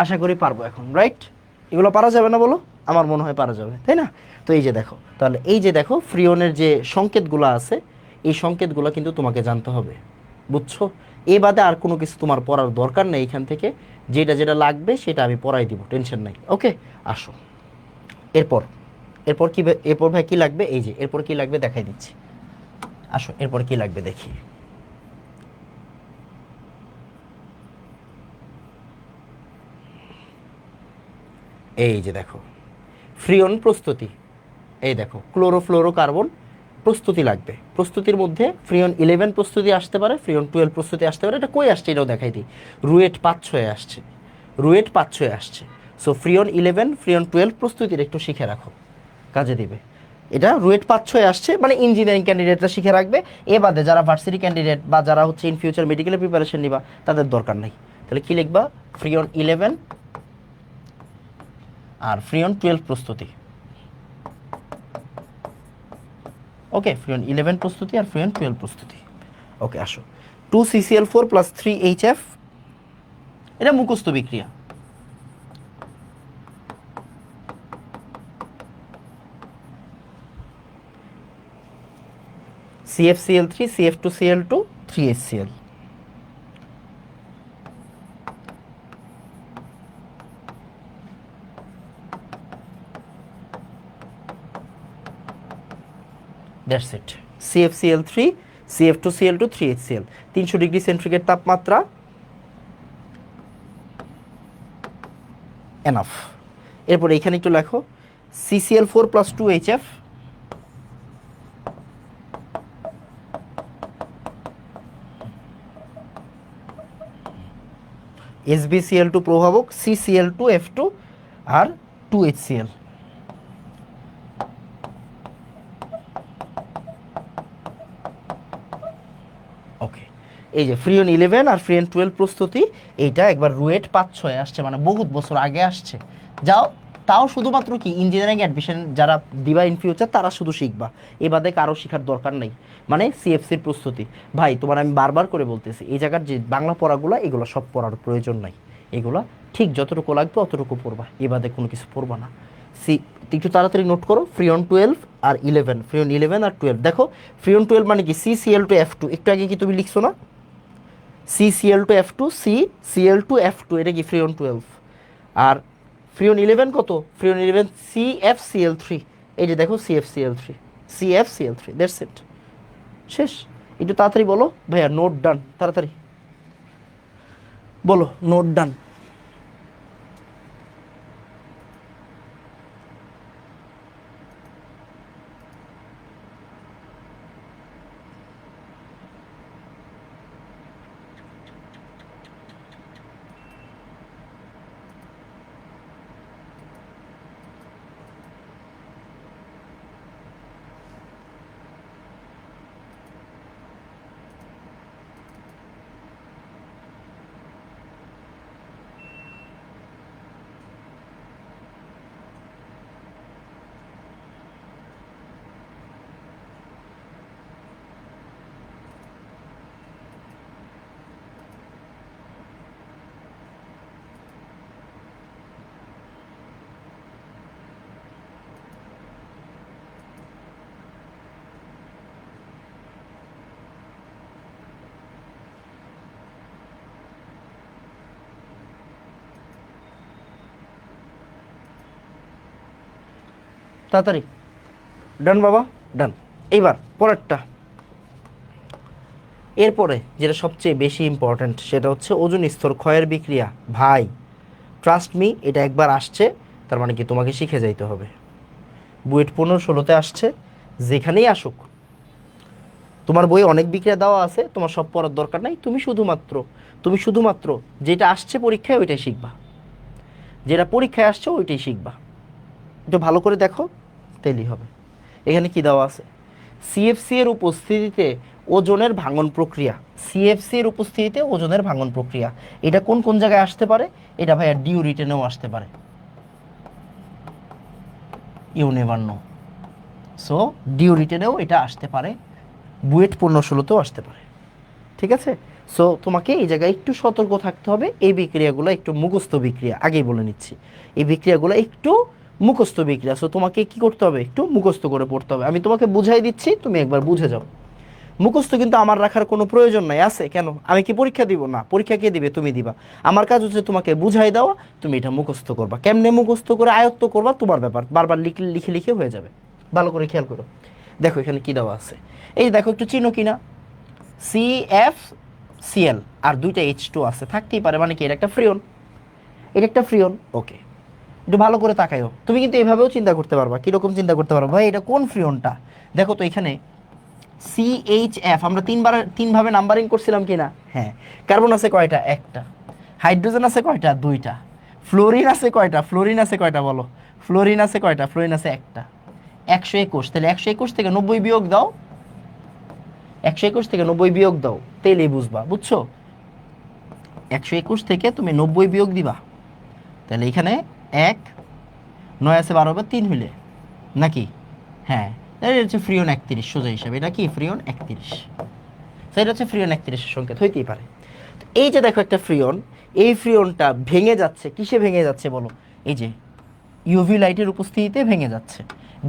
আশা করি পারবো এখন, রাইট? এগুলো পারা যাবে না বলো? আমার মনে হয় পারা যাবে, তাই না? তো এই যে দেখো, তাহলে এই যে দেখো ফ্রিয়নের যে সংকেতগুলো আছে, এই সংকেতগুলো কিন্তু তোমাকে জানতে হবে, বুঝছো? এ বাদে আর কোনো কিছু তোমার পড়ার দরকার নেই, এখান থেকে যেটা যেটা লাগবে সেটা আমি পড়াই দিব, টেনশন নাই। ওকে, আসো এরপর। এরপর কি এরপর ভাই কি লাগবে, এই যে এরপর কি লাগবে দেখাই দিচ্ছি। আসো এরপর কি লাগবে দেখি। এই যে দেখো ফ্রিয়ন প্রস্তুতি, এই দেখো ক্লোরোফ্লোরোকার্বন প্রস্তুতি লাগবে। প্রস্তুতির মধ্যে ফ্রিয়ন 11 প্রস্তুতি আসতে পারে, ফ্রিয়ন 12 প্রস্তুতি আসতে পারে। এটা কই আসছে এটাও দেখাই দিই, রুয়েট 5-6 আসছে, রুয়েট 5-6 আসছে। সো ফ্রিয়ন 11 ফ্রিয়ন 12 প্রস্তুতির একটু শিখে রাখো, কাজে দিবে। এটা রুয়েট 5-6 আসছে, মানে ইঞ্জিনিয়ারিং ক্যান্ডিডেটরা শিখে রাখবে। এ বাদে যারা ভার্সিটি ক্যান্ডিডেট বা যারা হচ্ছে ইন ফিউচার মেডিকেলের প্রিপারেশন নিবা, তাদের দরকার নাই। তাহলে কি লিখবা? ফ্রিয়ন 11 আর ফ্রিয়ন 12 প্রস্তুতি। ওকে, ফ্রিয়ন 11 প্রস্তুতি আর ফ্রিয়ন 12 প্রস্তুতি। ওকে, আসো 2CCl4 প্লাস 3HF, এটা মুখস্থ বিক্রিয়া। CFCl3 CF2Cl2 3HCl। That's it. CFCl3 CF2Cl2 3HCl, 300 degree centigrade তাপমাত্রা, এনাফ। এরপর এখানে একটু লেখো CCl4 plus 2HF, SbCl2 প্রভাবক, CCl2F2 আর 2HCl। ওকে, এই যে ফ্রিয়ন 11 আর ফ্রিয়ন 12 প্রস্তুতি, এইটা একবার রুয়েট 5-6 আসছে, মানে বহুত বছর আগে আসছে। যাও, তাও শুধুমাত্র কি ইঞ্জিনিয়ারিং অ্যাডমিশন যারা দিবা ইন ফিউচার তারা শুধু শিখবা, এ বাদে কারো শেখার দরকার নেই। মানে CFCর প্রস্তুতি, ভাই তোমার আমি বারবার করে বলতেছি, এই জায়গার যে বাংলা পড়াগুলো এগুলো সব পড়ার প্রয়োজন নাই। এগুলো ঠিক যতটুকু লাগবে অতটুকু পড়বা, এ বাদে কোনো কিছু পড়বা না। সি, একটু তাড়াতাড়ি নোট করো, ফ্রিয়ন 12 আর 11, ফ্রিয়ন 11 আর 12। দেখো ফ্রিয়ন 12 মানে কি? CCl2F2, একটু আগে কি তুমি লিখছো না? CCl2F2, CCl2F2, এটা কি ফ্রিয়ন 12। আর ফ্রিয়ন 11 কত? ফ্রিয়ন 11 CFCl3, এই যে দেখো CFCl3, CFCl3, দ্যাটস ইট, শেষ। একটু তাড়াতাড়ি বলো ভাইয়া, নোট ডান, তাড়াতাড়ি বলো নোট ডান। তাড়াতাড়ি। ডান বাবা, ডান। এইবার পরেরটা, এরপরে যেটা সবচেয়ে বেশি ইম্পর্ট্যান্ট সেটা হচ্ছে ওজোন স্তর ক্ষয়ের বিক্রিয়া। ভাই ট্রাস্ট মি, এটা একবার আসছে তার মানে কি তোমাকে শিখে যাইতে হবে। বুয়েট 15-16-তে আসছে, যেখানেই আসুক তোমার বইয়ে অনেক বিক্রিয়া দেওয়া আছে, তোমার সব পড়ার দরকার নাই, তুমি শুধুমাত্র যেটা আসছে পরীক্ষায় ওইটাই শিখবা, যেটা পরীক্ষায় আসছে ওইটাই শিখবা। একটু ভালো করে দেখো, তাইলেই হবে। এখানে কি দেওয়া আছে? সিএফসি এর উপস্থিতিতে ওজনের ভাঙন প্রক্রিয়া। সিএফসি এর উপস্থিতিতে ওজনের ভাঙন প্রক্রিয়া, এটা কোন কোন জায়গায় আসতে পারে? এটা ভাইয়া ডিউ রিটেনেও আসতে পারে, you never know. So due রিটেনেও এটা আসতে পারে, বুয়েট 15-16তেও আসতে পারে। ঠিক আছে? সো তোমাকে এই জায়গায় একটু সতর্ক থাকতে হবে। এই বিক্রিয়াগুলো একটু মুখস্থ বিক্রিয়া, আগেই বলে নিচ্ছি, এই বিক্রিয়াগুলো একটু মুখস্থ বিক্রিয়া। সো তোমাকে কি করতে হবে? একটু মুখস্থ করে পড়তে হবে। আমি তোমাকে বুঝাই দিচ্ছি, তুমি একবার বুঝে যাও। মুখস্থ কিন্তু আমার রাখার কোনো প্রয়োজন নাই, আছে কেন? আমি কি পরীক্ষা দিব? না, পরীক্ষা কে দিবে? তুমি দিবা। আমার কাজ হচ্ছে তোমাকে বুঝাই দেওয়া, তুমি এটা মুখস্থ করবা। কেমনে মুখস্থ করে আয়ত্ত করবা তোমার ব্যাপার, বারবার লিখে লিখে লিখে হয়ে যাবে। ভালো করে খেয়াল করো, দেখো এখানে কি দেওয়া আছে। এই দেখো, একটু চিনো কিনা, CF Cl আর দুইটা H2 আছে, থাকতেই পারে, মানে কি এটা একটা ফ্রিয়ন, এটা একটা ফ্রিয়ন। ওকে, একটু ভালো করে তাকাইও। তুমি কিন্তু এভাবেও চিন্তা করতে পারবা। কিরকম চিন্তা করতে পারবা? ভাই এটা কোন ফ্রিয়নটা? দেখো তো এখানে CHF আমরা তিনভাবে নাম্বারিং করছিলাম কিনা? হ্যাঁ। কার্বন আছে কয়টা? একটা। হাইড্রোজেন আছে কয়টা? দুইটা। ফ্লোরিন আছে কয়টা? ফ্লোরিন আছে কয়টা বলো? ফ্লোরিন আছে কয়টা? ফ্লোরিন আছে একটা। 121, তাহলে 121 থেকে 90 বিয়োগ দাও, 121 থেকে 90 বিয়োগ দাও, তাইলেই বুঝবা। বুঝছো? 121 থেকে তুমি 90 বিয়োগ দিবা, তাহলে এখানে 1 9 আছে 12 বা 3 হইলে নাকি? হ্যাঁ, এটা হচ্ছে ফ্রিয়ন 31 সোজা হিসাবে। এটা কি? ফ্রিয়ন 31। সেটা হচ্ছে ফ্রিয়ন 31 এর সংকেত হইতেই পারে। তো এই যে দেখো একটা ফ্রিয়ন, এই ফ্রিয়নটা ভেঙে যাচ্ছে। কিসে ভেঙে যাচ্ছে বলো? এই যে ইউভি লাইটের উপস্থিতিতে ভেঙে যাচ্ছে।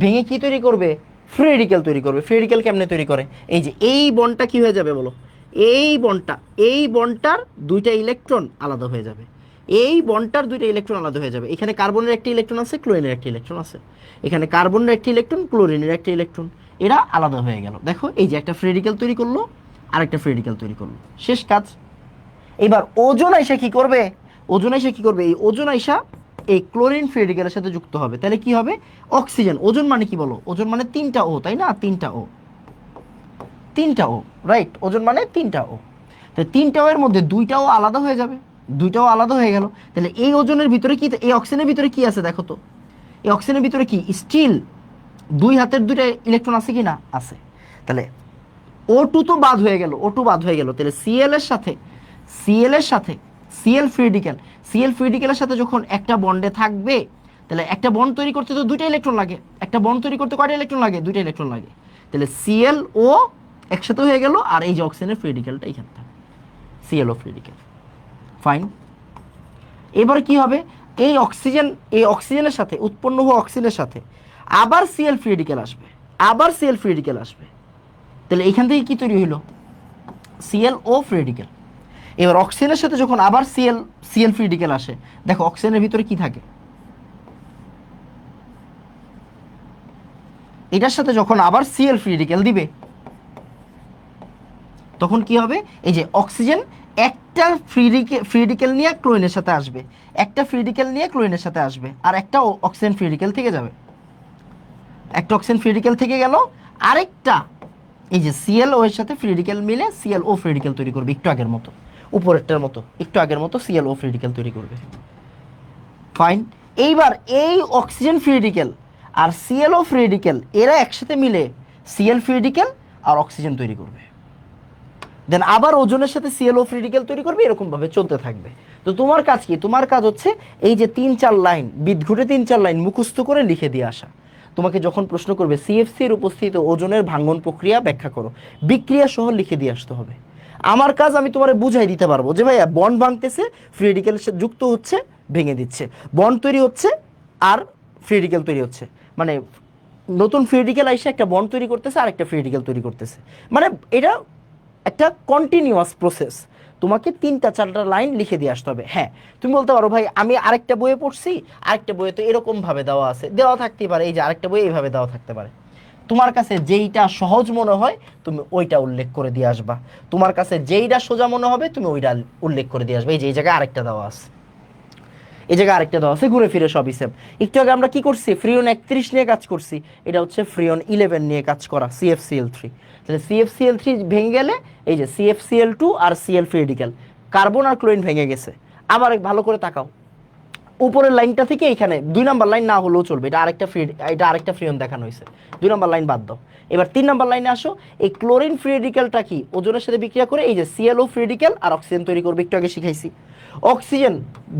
ভেঙে কি তৈরি করবে? ফ্রি রেডিক্যাল তৈরি করবে। ফ্রি রেডিক্যাল কেমনে তৈরি করে? এই যে এই বন্ডটা কি হয়ে যাবে বলো? এই বন্ডটার দুইটা ইলেকট্রন আলাদা হয়ে যাবে। এই বন্ডটার দুইটা ইলেকট্রন আলাদা হয়ে যাবে। এখানে কার্বনের একটা ইলেকট্রন আছে, ক্লোরিনের একটা ইলেকট্রন আছে। এখানে কার্বনের একটা ইলেকট্রন, ক্লোরিনের একটা ইলেকট্রন, এরা আলাদা হয়ে গেল। দেখো এই যে একটা ফ্রি রেডিক্যাল তৈরি করলো, আরেকটা ফ্রি রেডিক্যাল তৈরি করলো, শেষ কাজ। এবার ওজোন আইসা কি করবে? এই ওজোন আইসা এই ক্লোরিন ফ্রি রেডিক্যালের সাথে যুক্ত হবে। তাহলে কি হবে? অক্সিজেন। ওজোন মানে কি বলো? ওজোন মানে 3টা ও, তাই না? 3টা ও, রাইট। ওজোন মানে 3টা ও। তো 3টা ও এর মধ্যে 2টা ও আলাদা হয়ে যাবে, 2টা ও আলাদা হয়ে গেল। তাহলে এই ওজনের ভিতরে কি, এই অক্সিজেনের ভিতরে কি আছে দেখো তো? এই অক্সিজেনের ভিতরে কি স্টিল 2 হাতের 2টা ইলেকট্রন আছে কি না? আছে। তাহলে O2 তো বাদ হয়ে গেল, O2 বাদ হয়ে গেল। তাহলে Cl এর সাথে Cl free radical, Cl free রেডিক্যালের সাথে যখন একটা বন্ডে থাকবে, তাহলে একটা বন্ড তৈরি করতে তো 2টা ইলেকট্রন লাগে। একটা বন্ড তৈরি করতে কয়টা ইলেকট্রন লাগে? 2টা ইলেকট্রন লাগে। তাহলে ClO একসাথে হয়ে গেল, আর এই যে অক্সিজেনের ফ্রি রেডিক্যালটা এখানে থাকে, ClO ফ্রি রেডিক্যাল। ফাইন। এবার কি হবে? এই অক্সিজেনের সাথে উৎপন্ন হওয়া অক্সিজেনের সাথে আবার Cl ফ্রি রেডিক্যাল আসবে, তাহলে এখান থেকে কি তৈরি হইলো? ClO free radical. এবার অক্সিজেনের সাথে যখন আবার Cl ফ্রি রেডিক্যাল আসে, দেখো অক্সিজেনের ভিতরে কি থাকে? এটার সাথে যখন আবার Cl ফ্রি রেডিক্যাল দিবে, তখন কি হবে? এই যে অক্সিজেন একটা ফ্রি রেডিক্যাল নিয়ে ক্লোরিনের সাথে আসবে, একটা ফ্রি রেডিক্যাল নিয়ে ক্লোরিনের সাথে আসবে, আর একটা অক্সিজেন ফ্রি রেডিক্যাল থেকে যাবে। একটা অক্সিজেন ফ্রি রেডিক্যাল থেকে গেল, আরেকটা এই যে ClO এর সাথে ফ্রি রেডিক্যাল মিলে ClO ফ্রি রেডিক্যাল তৈরি করবে, একটু আগের মতো, উপরেরটার মতো, একটু আগের মতো ClO ফ্রি রেডিক্যাল তৈরি করবে। ফাইন। এইবার এই অক্সিজেন ফ্রি রেডিক্যাল আর ClO ফ্রি রেডিক্যাল এরা একসাথে মিলে Cl ফ্রি রেডিক্যাল আর অক্সিজেন তৈরি করবে। দেন আবার ওজনের সাথে ClO ফ্রি রেডিক্যাল তৈরি করবে, এরকম ভাবে চলতে থাকবে। তো তোমার কাজ কি? তোমার কাজ হচ্ছে এই যে 3-4 লাইন বিদঘুটে 3-4 লাইন মুখস্থ করে লিখে দিয়ে আসা। তোমাকে যখন প্রশ্ন করবে সিএফসি এর উপস্থিত ওজনের ভাঙ্গন প্রক্রিয়া ব্যাখ্যা করো, বিক্রিয়া সহ লিখে দিয়ে আসতে হবে। আমার কাজ আমি তোমারে বুঝাই দিতে পারবো যে ভাইয়া বন্ড ভাঙতেছে, ফ্রি রেডিক্যাল যুক্ত হচ্ছে, ভেঙে দিচ্ছে, বন্ড তৈরি হচ্ছে আর ফ্রি রেডিক্যাল তৈরি হচ্ছে, মানে নতুন ফ্রি রেডিক্যাল আইসে একটা বন্ড তৈরি করতেছে আর একটা ফ্রি রেডিক্যাল তৈরি করতেছে, মানে এটা একটা কন্টিনিউয়াস প্রসেস। তোমাকে 3-4টা লাইন লিখে দিয়ে আসতে হবে। হ্যাঁ, তুমি বলতে পারো ভাই আমি আরেকটা বইয়ে পড়ছি, আরেকটা বইয়ে তো এরকম ভাবে দেওয়া আছে, দেওয়া থাকতেই পারে, এই যে আরেকটা বই এইভাবে দেওয়া থাকতে পারে। তোমার কাছে যেইটা সহজ মনে হয় তুমি ওইটা উল্লেখ করে দিয়ে আসবা, তোমার কাছে যেইটা সোজা মনে হবে তুমি ওইটা উল্লেখ করে দিয়ে আসবে। এই যে এই জায়গায় আরেকটা দেওয়া আছে, এই জায়গায় আরেকটা দেওয়া আছে, ঘুরে ফিরে সবই সেম। একটু আগে আমরা কি করছি, ফ্রিয়ন 31 নিয়ে কাজ করছি, এটা হচ্ছে ফ্রিয়ন 11 নিয়ে কাজ করা, CFCl3। তাহলে CFCl3 ভেঙে গেলে এই যে CFCl2 আর Cl ফ্রি রেডিক্যাল, কার্বন আর ক্লোরিন ভেঙে গেছে। আবার ভালো করে তাকাও, উপরের লাইনটা থেকে এখানে 2 নাম্বার লাইন না হলেও চলবে, এটা আরেকটা ফ্রি, এটা আরেকটা ফ্রিয়ন দেখানো হয়েছে, 2 নাম্বার লাইন বাদ দাও। এবার 3 নাম্বার লাইনে আসো, এই ক্লোরিন ফ্রি রেডিক্যালটা কি ওজনের সাথে বিক্রিয়া করে এই যে ClO ফ্রি রেডিক্যাল আর অক্সিজেন তৈরি করবে, একটু আগে শিখাইছি। অক্সিজেন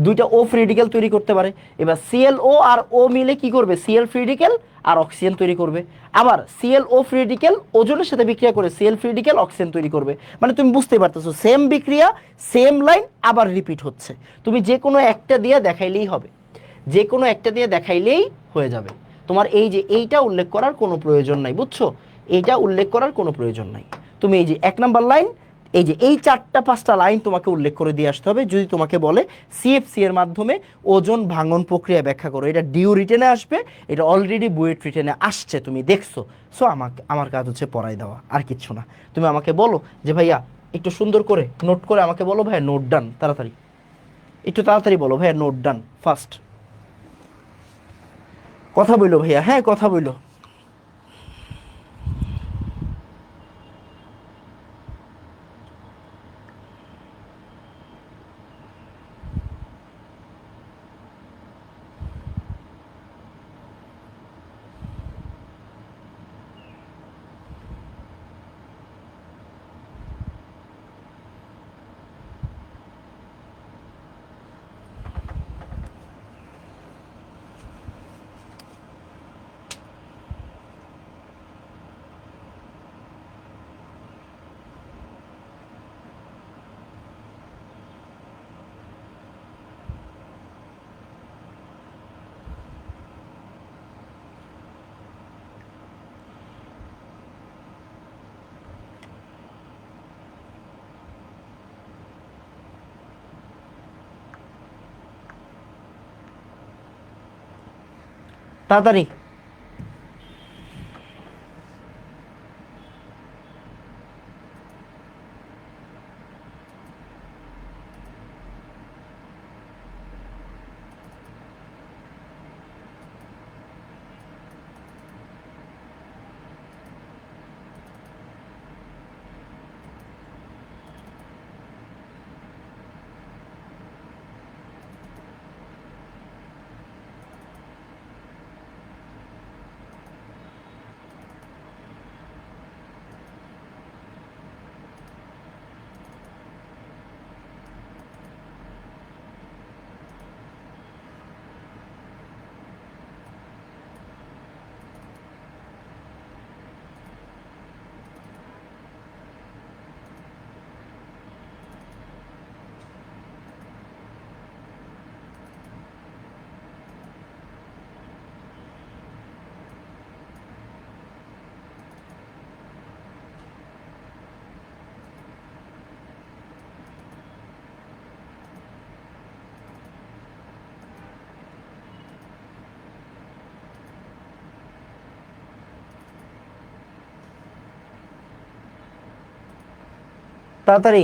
দুইটা O ফ্রি রেডিক্যাল তৈরি করতে পারে, এবার ClO আর O মিলে কি করবে, Cl ফ্রি রেডিক্যাল আর অক্সিজেন তৈরি করবে। আবার ClO ফ্রি রেডিক্যাল ওজনের সাথে বিক্রিয়া করে Cl ফ্রি রেডিক্যাল অক্সিজেন তৈরি করবে। মানে তুমি বুঝতেই পারতেছো সেম বিক্রিয়া, সেম লাইন আবার রিপিট হচ্ছে, তুমি যে কোনো একটা দিয়ে দেখাইলেই হবে, যে কোনো একটা দিয়ে দেখাইলেই হয়ে যাবে। তোমার এই যে এইটা উল্লেখ করার কোনো প্রয়োজন নাই, বুঝছো, এইটা উল্লেখ করার কোনো প্রয়োজন নাই। তুমি এই যে 1 নাম্বার লাইন, এই যে এই 4টা 5টা লাইন তোমাকে উল্লেখ করে দিয়ে আসতে হবে। যদি তোমাকে বলে CFC এর মাধ্যমে ওজন ভাঙন প্রক্রিয়া ব্যাখ্যা করো, এটা ডিউ রিটেনে আসবে, এটা অলরেডি বুয়েট রিটেনে আসছে, তুমি দেখছো। সো আমার কাজ হচ্ছে পড়াই দেওয়া, আর কিচ্ছু না। তুমি আমাকে বলো যে ভাইয়া একটু সুন্দর করে নোট করে আমাকে বলো, ভাইয়া নোট ডান, তাড়াতাড়ি একটু তাড়াতাড়ি বলো ভাইয়া নোট ডান ফার্স্ট। কথা বইলো ভাইয়া, হ্যাঁ কথা বইলো। তাড়াতাড়ি। তাড়াতাড়ি।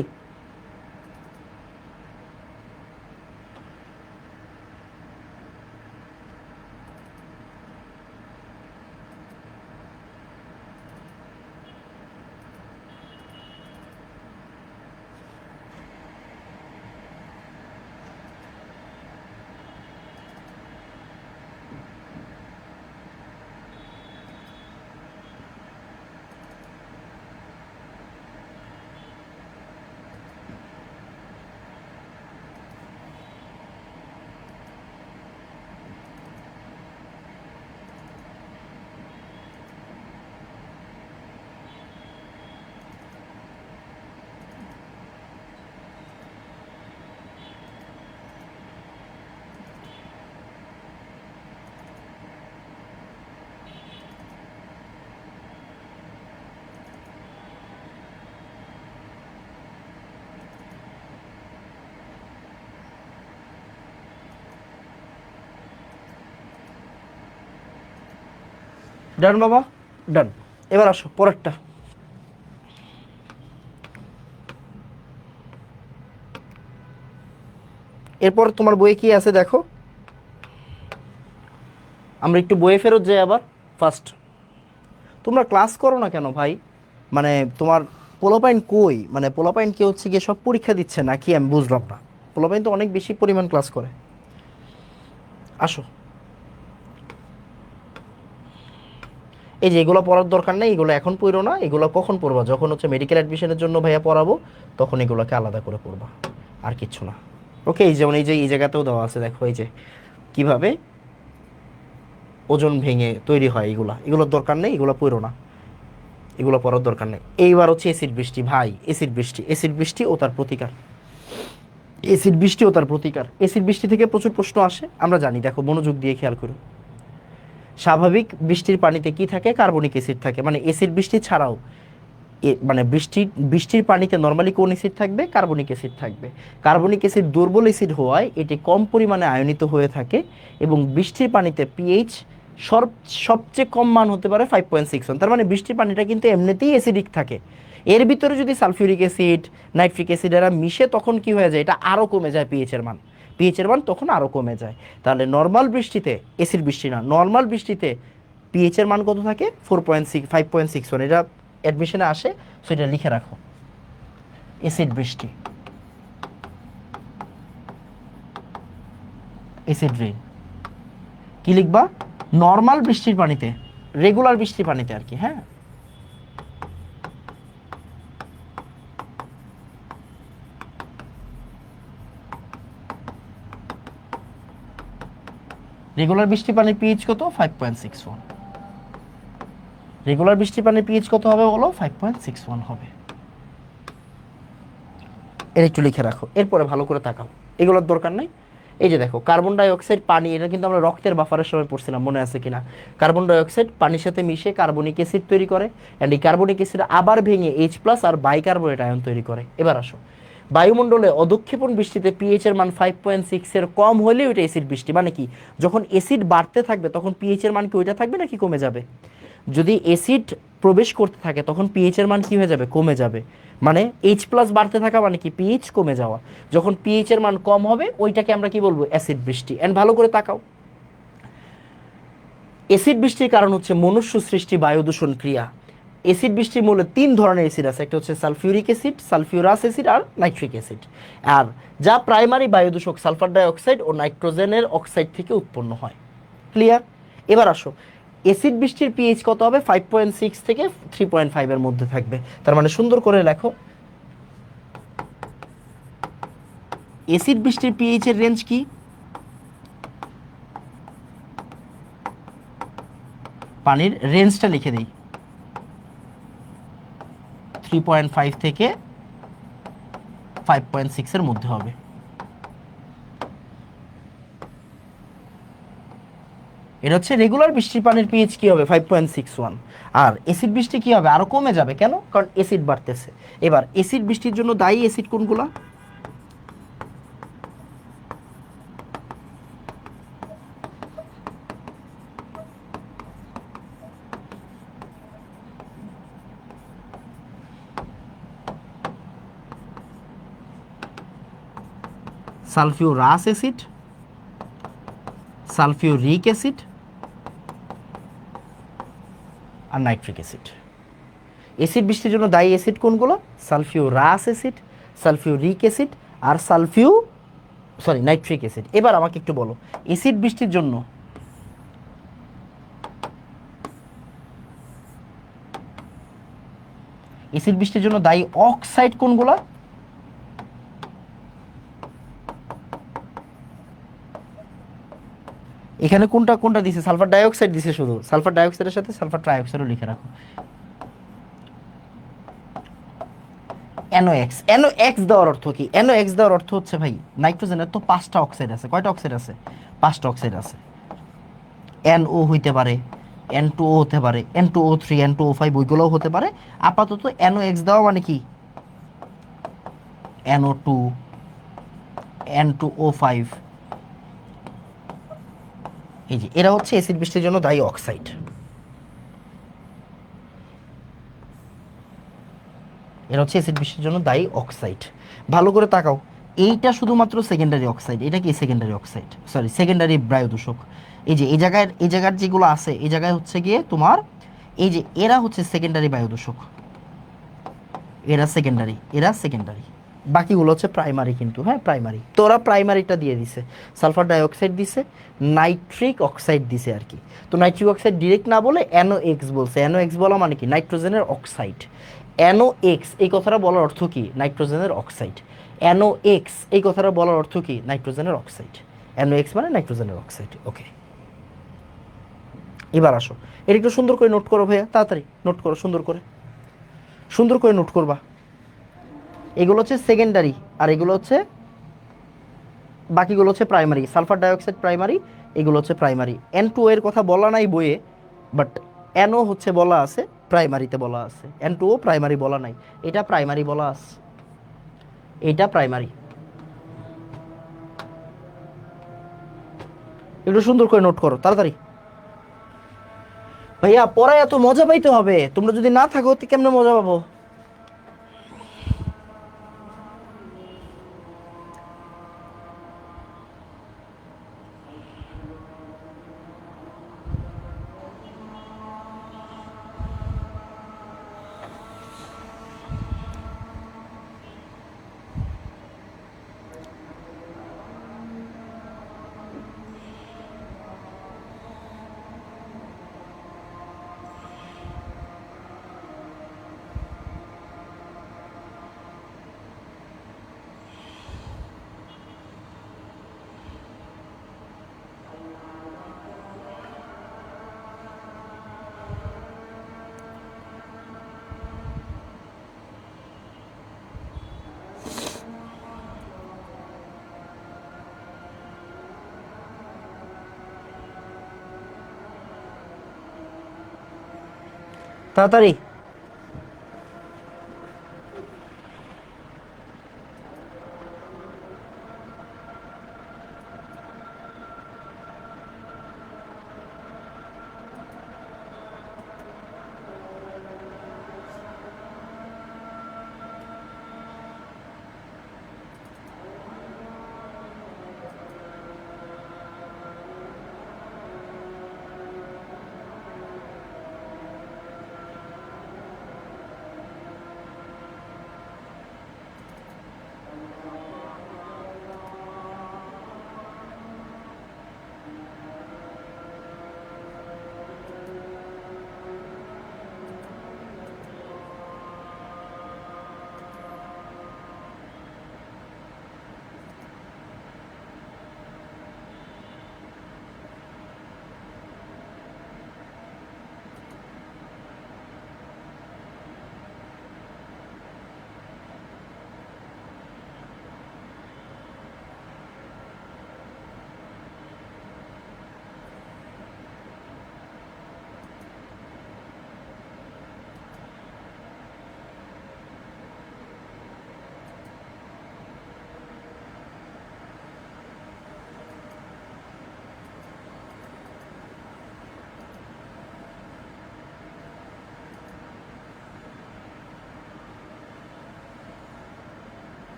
ডান বাবা, ডান। এবার আসো পরেরটা। এরপর তোমার বইয়ে কি আছে দেখো, আমরা একটু বইয়ে ফেরত যাই আবার। ফার্স্ট, তোমরা ক্লাস করো না কেন ভাই? মানে তোমার পোলাপাইন কই? মানে পোলাপাইন কি হচ্ছে গিয়ে সব পরীক্ষা দিচ্ছে নাকি? আমি বুঝলাম না। পোলাপাইন তো অনেক বেশি পরিমাণ ক্লাস করে। আসো, এই যে এগুলো পড়ার দরকার নেই, এগুলো এখন পড়ো না, এগুলো কখন পড়বা? যখন হচ্ছে মেডিকেল অ্যাডমিশনের জন্য ভাইয়া পড়াবো, তখন এগুলোকে আলাদা করে পড়বা, আর কিচ্ছু না। ওকে, এই যেমন এই যে এই জায়গাতেও দেওয়া আছে দেখো, এই যে কিভাবে ওজন ভেঙে তৈরি হয়, এগুলোর দরকার নেই, এগুলো পড়ো না, এগুলো পড়ার দরকার নেই। এইবার হচ্ছে এসিড বৃষ্টি ভাই, এসিড বৃষ্টি, এসিড বৃষ্টি ও তার প্রতিকার। এসিড বৃষ্টি ও তার প্রতিকার। এসিড বৃষ্টি থেকে প্রচুর প্রশ্ন আসে, আমরা জানি, দেখো মনোযোগ দিয়ে খেয়াল করো। স্বাভাবিক বৃষ্টির পানিতে কি থাকে? কার্বনিক অ্যাসিড থাকে। মানে এসিড বৃষ্টি ছাড়াও মানে বৃষ্টির পানিতে নর্মালি কোন অ্যাসিড থাকবে? কার্বনিক অ্যাসিড থাকবে। কার্বনিক অ্যাসিড দুর্বল অ্যাসিড হওয়ায় এটি কম পরিমাণে আয়নিত হয়ে থাকে, এবং বৃষ্টির পানিতে পিএইচ সবচেয়ে কম মান হতে পারে 5.61। তার মানে বৃষ্টির পানিটা কিন্তু এমনিতেই অ্যাসিডিক থাকে। এর ভিতরে যদি সালফিউরিক অ্যাসিড, নাইট্রিক অ্যাসিড এরা মিশে, তখন কি হয়ে যায়? এটা আরও কমে যায় পিএইচের মান। পিএইচের মান তখন আরও কমে যায়। তাহলে নর্মাল বৃষ্টিতে, অ্যাসিড বৃষ্টি না, নর্মাল বৃষ্টিতে পিএইচের মান কত থাকে? 4.6, 5.61। এটা অ্যাডমিশনে আসে, সো এটা লিখে রাখো। অ্যাসিড বৃষ্টি, অ্যাসিড রেইন। কি লিখবা? নর্মাল বৃষ্টির পানিতে, রেগুলার বৃষ্টির পানিতে আর কি। হ্যাঁ, রেগুলার বৃষ্টির পানির পিএইচ কত? 5.61। রেগুলার বৃষ্টির পানির পিএইচ কত হবে বলো? 5.61 হবে। এটা একটু লিখে রাখো, এরপরে ভালো করে তাকাও, এগুলোর দরকার নাই। এই যে দেখো, কার্বন ডাই অক্সাইড পানি, এটা কিন্তু আমরা রক্তের বাফারের সময় পড়ছিলাম, মনে আছে কিনা? কার্বন ডাই অক্সাইড পানির সাথে মিশে কার্বনিক অ্যাসিড তৈরি করে, অ্যান্ড এই কার্বনিক অ্যাসিড আবার ভেঙে H+ আর বাইকার্বনেট আয়ন তৈরি করে। এবার আসো, বায়ুমণ্ডলে অধক্ষেপণ বৃষ্টিতে পিএইচ এর মান 5.6 এর কম হলে ওইটা অ্যাসিড বৃষ্টি। মানে কি? যখন অ্যাসিড বাড়তে থাকবে তখন পিএইচ এর মান কি ওইটা থাকবে নাকি কমে যাবে? যদি অ্যাসিড প্রবেশ করতে থাকে তখন পিএইচ এর মান কি হয়ে যাবে? কমে যাবে। মানে H+ বাড়তে থাকা মানে কি? পিএইচ কমে যাওয়া। যখন পিএইচ এর মান কম হবে ওইটাকে আমরা কি বলবো? অ্যাসিড বৃষ্টি। এন্ড ভালো করে তাকাও, অ্যাসিড বৃষ্টির কারণ হচ্ছে মনুষ্য সৃষ্টি বায়ু দূষণ ক্রিয়া। অ্যাসিড বৃষ্টির মূলে 3 ধরনের অ্যাসিড আছে, একটা হচ্ছে সালফিউরিক অ্যাসিড, সালফিউরাস অ্যাসিড আর নাইট্রিক অ্যাসিড। আর যা প্রাইমারি বায়ু দূষক সালফার ডাই অক্সাইড ও নাইট্রোজেনের অক্সাইড থেকে উৎপন্ন হয়। ক্লিয়ার? এবার আসো, অ্যাসিড বৃষ্টির পিএইচ কত হবে? 5.6 থেকে 3.5 এর মধ্যে থাকবে। তার মানে সুন্দর করে লেখো, অ্যাসিড বৃষ্টির পিএইচ এর রেঞ্জ কি? পানির রেঞ্জটা লিখে দিই, 3.5 থেকে 5.6 এর মধ্যে হবে। এটা হচ্ছে রেগুলার বৃষ্টির পানির পিএইচ কি হবে? 5.61। আর অ্যাসিড বৃষ্টি কি হবে? আরো কমে যাবে। কেন? কারণ অ্যাসিড বাড়তেছে। এবার অ্যাসিড বৃষ্টির জন্য দায়ী অ্যাসিড কোনগুলা? সালফিউরাস অ্যাসিড, সালফিউরিক অ্যাসিড আর নাইট্রিক অ্যাসিড। অ্যাসিড বৃষ্টির জন্য দায়ী অ্যাসিড কোনগুলো? সালফিউরাস অ্যাসিড, সালফিউরিক অ্যাসিড আর নাইট্রিক অ্যাসিড। এবার আমাকে একটু বলো, অ্যাসিড বৃষ্টির জন্য দায়ী অক্সাইড কোনগুলা? এখানে কোনটা কোনটা দিছে? সালফার ডাইঅক্সাইড দিছে, শুধু সালফার ডাইঅক্সাইডের সাথে সালফার ট্রাইঅক্সাইডও লিখে রাখো। NOx, NOx দেওয়ার অর্থ কি? NOx দেওয়ার অর্থ হচ্ছে ভাই, নাইট্রোজেনের তো 5টা অক্সাইড আছে। কয়টা অক্সাইড আছে? 5টা অক্সাইড আছে। NO হইতে পারে, N2O হতে পারে, N2O3, N2O5 ওইগুলোও হতে পারে। আপাতত NOx দেওয়া মানে কি? NO2, N2O5, এই যে এরা হচ্ছে অ্যাসিড বৃষ্টির জন্য দায়ী অক্সাইড। এটা হচ্ছে অ্যাসিড বৃষ্টির জন্য দায়ী অক্সাইড। ভালো করে তাকাও, এইটা শুধুমাত্র সেকেন্ডারি অক্সাইড, এটা কি সেকেন্ডারি অক্সাইড, সরি সেকেন্ডারি বায়ু দূষক। এই যে এই জায়গার যেগুলো আছে, এই জায়গায় হচ্ছে গিয়ে তোমার এই যে এরা হচ্ছে সেকেন্ডারি বায়ু দূষক, এরা সেকেন্ডারি, বাকিগুলো হচ্ছে প্রাইমারি। কিন্তু হ্যাঁ প্রাইমারি, তো ওরা প্রাইমারিটা দিয়ে দিছে, সালফার ডাইঅক্সাইড দিছে, নাইট্রিক অক্সাইড দিছে আর কি। তো নাইট্রিক অক্সাইড ডিরেক্ট না বলে NOx বলছে। NOx বলা মানে কি, নাইট্রোজেনের অক্সাইড। NOx এই কথাটা বলার অর্থ কি, নাইট্রোজেনের অক্সাইড। NOx এই কথাটা বলার অর্থ কি, নাইট্রোজেনের অক্সাইড। NOx মানে নাইট্রোজেনের অক্সাইড। ওকে, এবার আসো, এটা একটু সুন্দর করে নোট করো ভাইয়া, তাড়াতাড়ি নোট করো, সুন্দর করে, সুন্দর করে নোট করবা। এগুলো হচ্ছে সেকেন্ডারি, আর এগুলো হচ্ছে, বাকিগুলো হচ্ছে প্রাইমারি। সালফার ডাইঅক্সাইড প্রাইমারি, এগুলো হচ্ছে প্রাইমারি। N2O এর কথা বলা নাই বইয়ে, বাট NO হচ্ছে বলা আছে, প্রাইমারিতে বলা আছে। N2O প্রাইমারি বলা নাই, এটা প্রাইমারি বলা আছে, এটা প্রাইমারি। একটু সুন্দর করে নোট করো তাড়াতাড়ি। ভাইয়া পড়ায় এত মজা পাইতে হবে, তোমরা যদি না থাকো তো কেমনে মজা পাবো? তাড়াতাড়ি।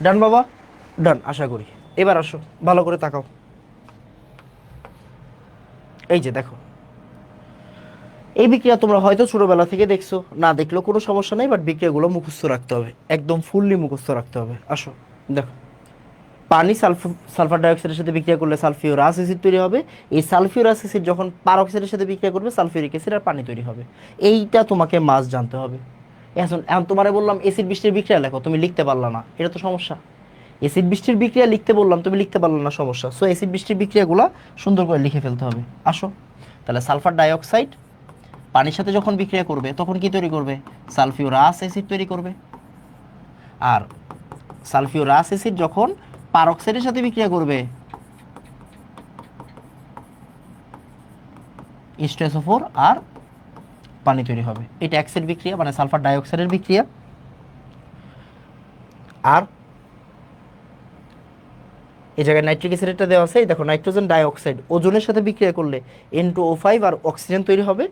ডান বাবা, ডান আশা করি। এবার আসো, ভালো করে তাকাও, এই যে দেখো, এই বিক্রিয়া তোমরা হয়তো ছোটবেলা থেকে দেখছো, না দেখলেও কোনো সমস্যা নেই, বাট বিক্রিয়াগুলো মুখস্থ রাখতে হবে, একদম ফুললি মুখস্থ রাখতে হবে। আসো দেখো, পানি সালফার ডাইঅক্সাইডের সাথে বিক্রিয়া করলে সালফিউরাস অ্যাসিড তৈরি হবে। এই সালফিউরাস অ্যাসিড যখন পারঅক্সাইডের সাথে বিক্রিয়া করবে সালফিউরিক অ্যাসিড আর পানি তৈরি হবে। এইটা তোমাকে মাস জানতে হবে। এখন এখন তোমারে বললাম অ্যাসিড বৃষ্টির বিক্রিয়া লেখো, তুমি লিখতে পারলা না, এটা তো সমস্যা। অ্যাসিড বৃষ্টির বিক্রিয়া লিখতে বললাম, তুমি লিখতে পারলা না, সমস্যা। সো অ্যাসিড বৃষ্টির বিক্রিয়াগুলো সুন্দর করে লিখে ফেলতে হবে। আসো তাহলে, সালফার ডাইঅক্সাইড পানির সাথে যখন বিক্রিয়া করবে তখন কি তৈরি করবে, সালফিউরাস অ্যাসিড তৈরি করবে। আর সালফিউরাস অ্যাসিড যখন পারঅক্সাইডের সাথে বিক্রিয়া করবে H2SO4 আর পানি তৈরি হবে। এটা অ্যাক্সিড বিক্রিয়া, মানে সালফার ডাইঅক্সাইডের বিক্রিয়া। আর এই জায়গায় নাইট্রিক অ্যাসিডটা দেওয়া আছে, এই দেখো নাইট্রোজেন ডাইঅক্সাইড ওজনের সাথে বিক্রিয়া করলে N2O5 আর অক্সিজেন তৈরি হবে,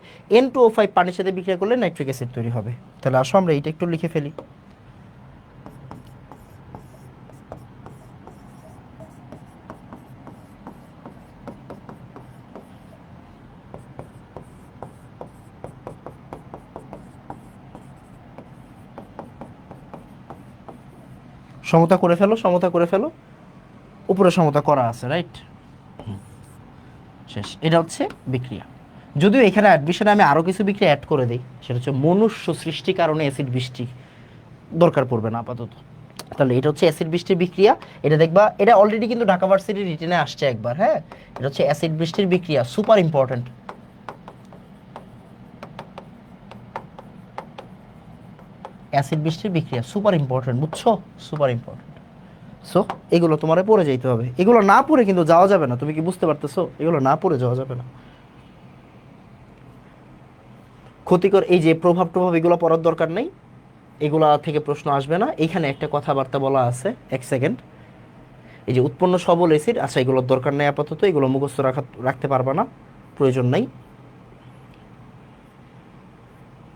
N2O5 পানির সাথে বিক্রিয়া করলে নাইট্রিক অ্যাসিড তৈরি হবে। তাহলে আসো আমরা এইটা একটু লিখে ফেলি। সমতা করে ফেলো, সমতা করে ফেলো, উপরে সমতা করা আছে, রাইট? শেষ। এটা হচ্ছে বিক্রিয়া। যদিও এখানে অ্যাডমিশনে আমি আরও কিছু বিক্রিয়া অ্যাড করে দিই, সেটা হচ্ছে মনুষ্য সৃষ্টি কারণে অ্যাসিড বৃষ্টি, দরকার পড়বে না আপাতত। তাহলে এটা হচ্ছে অ্যাসিড বৃষ্টির বিক্রিয়া। এটা দেখবা, এটা অলরেডি কিন্তু ঢাকা ভার্সিটির রিটেনে আসছে একবার, হ্যাঁ। এটা হচ্ছে অ্যাসিড বৃষ্টির বিক্রিয়া, সুপার ইম্পর্টেন্ট। অ্যাসিড বৃষ্টির বিক্রিয়া সুপার ইম্পর্টেন্ট, বুঝছো? Super important. সো এগুলো তোমার পড়ে যাইতে হবে, এগুলো না পড়ে কিন্তু যাওয়া যাবে না। তুমি কি বুঝতে পারতেছো? এগুলো না পড়ে যাওয়া যাবে না। ক্ষতিকর এই যে প্রভাব টভাব এগুলো পড়ার দরকার নেই, এগুলা থেকে প্রশ্ন আসবে না। এইখানে একটা কথাবার্তা বলা আছে, এক সেকেন্ড। এই যে উৎপন্ন সবল অ্যাসিড, আচ্ছা এগুলোর দরকার নেই আপাতত, এগুলো মুখস্থ রাখতে পারবা না, প্রয়োজন নাই,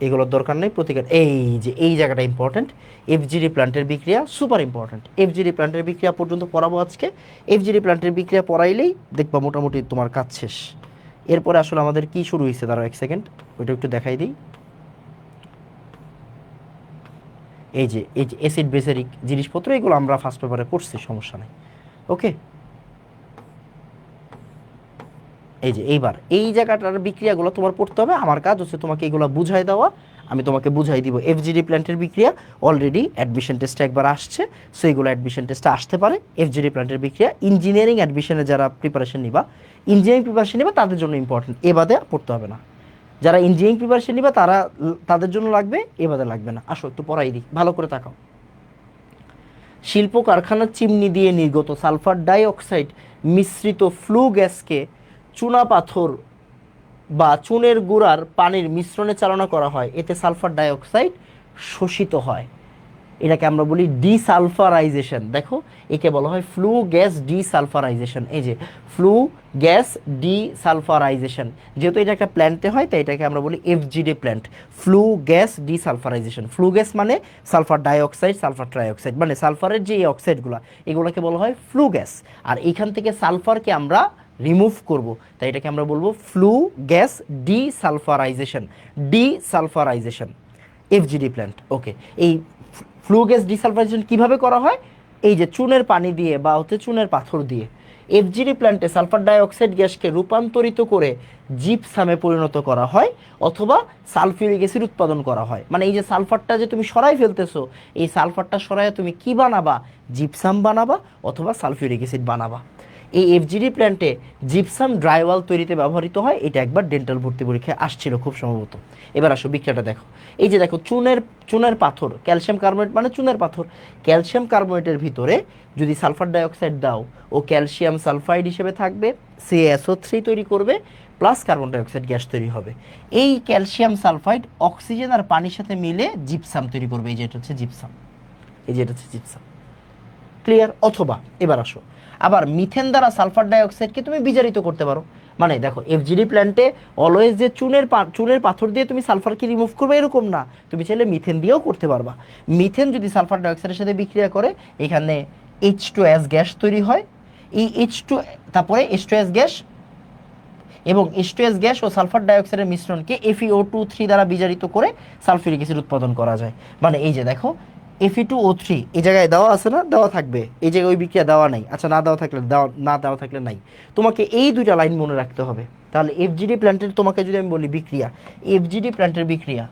এগুলোর দরকার নেই। প্রতিকার এই যে এই জায়গাটা ইম্পর্টেন্ট, এফজিডি প্ল্যান্টের বিক্রিয়া সুপার ইম্পর্টেন্ট। এফজিডি প্ল্যান্টের বিক্রিয়া পর্যন্ত পড়াবো আজকে। এফজিডি প্ল্যান্টের বিক্রিয়া পড়াইলেই দেখবা মোটামুটি তোমার কাজ শেষ। এরপরে আসলে আমাদের কি শুরু হয়েছে, দাঁড়াও এক সেকেন্ড, ওইটা একটু দেখাই দিই। এই যে অ্যাসিড বেসেরিক জিনিসপত্র, এগুলো আমরা ফার্স্ট পেপারে পড়ছি, সমস্যা নেই। ওকে, এই যে এইবার এই জায়গাটার বিক্রিয়াগুলো তোমার পড়তে হবে। আমার কাজ হচ্ছে তোমাকে এগুলো বুঝাই দেওয়া, আমি তোমাকে বুঝাই দিব। এফজিডি প্ল্যান্টের বিক্রিয়া অলরেডি অ্যাডমিশন টেস্টে একবার আসছে, সো এগুলো অ্যাডমিশন টেস্টে আসতে পারে। এফজিডি প্ল্যান্টের বিক্রিয়া ইঞ্জিনিয়ারিং অ্যাডমিশনে যারা প্রিপারেশন নিবা, ইঞ্জিনিয়ারিং প্রিপারেশন নিবা তাদের জন্য ইম্পর্টেন্ট, এ বাদে পড়তে হবে না। যারা ইঞ্জিনিয়ারিং প্রিপারেশন নিবা তারা, তাদের জন্য লাগবে, এ বাদে লাগবে না। আসো একটু পড়াই দিই, ভালো করে তাকাও। শিল্প কারখানার চিমনি দিয়ে নির্গত সালফার ডাই অক্সাইড মিশ্রিত ফ্লু গ্যাসকে চুনা পাথর বা চুনের গুঁড়ার পানির মিশ্রণে চালনা করা হয়, এতে সালফার ডাই অক্সাইড শোষিত হয়। এটাকে আমরা বলি ডিসালফারাইজেশন। দেখো, একে বলা হয় ফ্লু গ্যাস ডিসালফারাইজেশন। এই যে ফ্লু গ্যাস ডিসালফারাইজেশন, যেহেতু এটা একটা প্ল্যান্টে হয় তাই এটাকে আমরা বলি FGD plant, flu gas desulphurisation. Flue gas মানে সালফার ডাইঅক্সাইড, সালফার ট্রাইঅক্সাইড, মানে সালফারের যে অক্সাইডগুলো, এগুলোকে বলা হয় ফ্লু গ্যাস। আর এখান থেকে সালফারকে আমরা রিমুভ করব, তাই এটাকে আমরা বলবো flue gas desulfurization, desulfurization, FGD plant. Okay, এই ফ্লু গ্যাস ডিসালফারাইজেশন কিভাবে করা হয়? এই যে চুনের পানি দিয়ে বা হচ্ছে চুনের পাথর দিয়ে এফজিডি প্ল্যান্টে সালফার ডাইঅক্সাইড গ্যাসকে রূপান্তরিত করে জিপসামে পরিণত করা হয়, অথবা সালফিউরিক অ্যাসিড উৎপাদন করা হয়। মানে এই যে সালফারটা যে তুমি সরাই ফেলতেছো, এই সালফারটা সরাইয়া তুমি কি বানাবা? জিপসাম বানাবা অথবা সালফিউরিক অ্যাসিড বানাবা। এই এফজিডি প্ল্যান্টে জিপসাম ড্রাইওয়াল তৈরিতে ব্যবহৃত হয়, এটা একবার ডেন্টাল ভর্তি পরীক্ষায় আসছিল খুব সম্ভবত। এবার আসো বিক্রিয়াটা দেখো। এই যে দেখো চুনের পাথর, ক্যালসিয়াম কার্বোনেট মানে চুনের পাথর, ক্যালসিয়াম কার্বোনেটের ভিতরে যদি সালফার ডাইঅক্সাইড দাও, ও ক্যালসিয়াম সালফাইড হিসেবে থাকবে, CaSO3 তৈরি করবে, প্লাস কার্বন ডাইঅক্সাইড গ্যাস তৈরি হবে। এই ক্যালসিয়াম সালফাইড অক্সিজেন আর পানির সাথে মিলে জিপসাম তৈরি করবে, এই যে এটা হচ্ছে জিপসাম, এই যে এটা হচ্ছে জিপসাম। ক্লিয়ার? অথবা এবার আসো, আবার মিথেন দ্বারা সালফার ডাইঅক্সাইডকে তুমি বিজারিত করতে পারো। মানে দেখো, এফজিডি প্ল্যান্টে অলওয়েজ যে চুনের পাথর দিয়ে তুমি সালফারকে রিমুভ করবে এরকম না, তুমি চাইলে মিথেন দিয়েও করতে পারবা। মিথেন যদি সালফার ডাইঅক্সাইডের সাথে বিক্রিয়া করে, এখানে H2S গ্যাস তৈরি হয়। এই তারপরে H2S গ্যাস এবং H2S গ্যাস ও সালফার ডাইঅক্সাইডের মিশ্রণকে FeO2 দ্বারা বিজারিত করে সালফিউরিক অ্যাসিড উৎপাদন করা যায়। মানে এই যে দেখো, Fe2O3 এই জায়গায় দেওয়া আছে না, দেওয়া থাকবে, এই জায়গায় ওই বিক্রিয়া দেওয়া নাই, আচ্ছা না দেওয়া থাকলে না দেওয়া থাকলে নাই, তোমাকে এই দুইটা লাইন মনে রাখতে হবে। তাহলে এফজিডি প্ল্যান্টের, তোমাকে যদি আমি বলি বিক্রিয়া, এফজিডি প্ল্যান্টের বিক্রিয়া,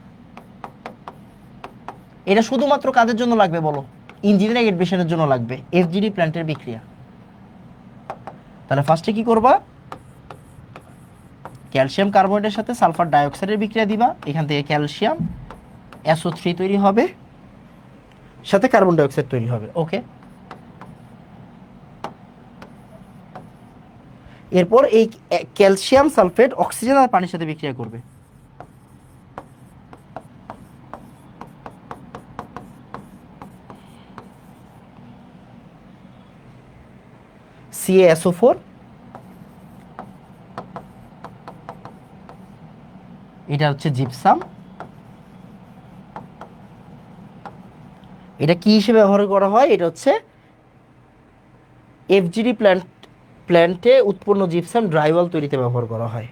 এটা শুধুমাত্র কাদের জন্য লাগবে বলো? ইঞ্জিনিয়ারিং এডমিশনের জন্য লাগবে এফজিডি প্ল্যান্টের বিক্রিয়া। তাহলে ফার্স্টে কি করবা? ক্যালসিয়াম কার্বোনেটের সাথে সালফার ডাইঅক্সাইডের বিক্রিয়া দিবা, এখান থেকে ক্যালসিয়াম SO3 তৈরি হবে, সাথে কার্বন ডাইঅক্সাইড তৈরি হবে। ওকে, এরপর এই ক্যালসিয়াম সালফেট অক্সিজেন আর পানির সাথে বিক্রিয়া করবে। CaSO4, এটা হচ্ছে জিপসাম। এটা কি হিসেবে ব্যবহার করা হয়? এটা হচ্ছে FGD প্ল্যান্টে উৎপন্ন জিপসাম ড্রাইওয়াল তৈরিতে ব্যবহার করা হয়।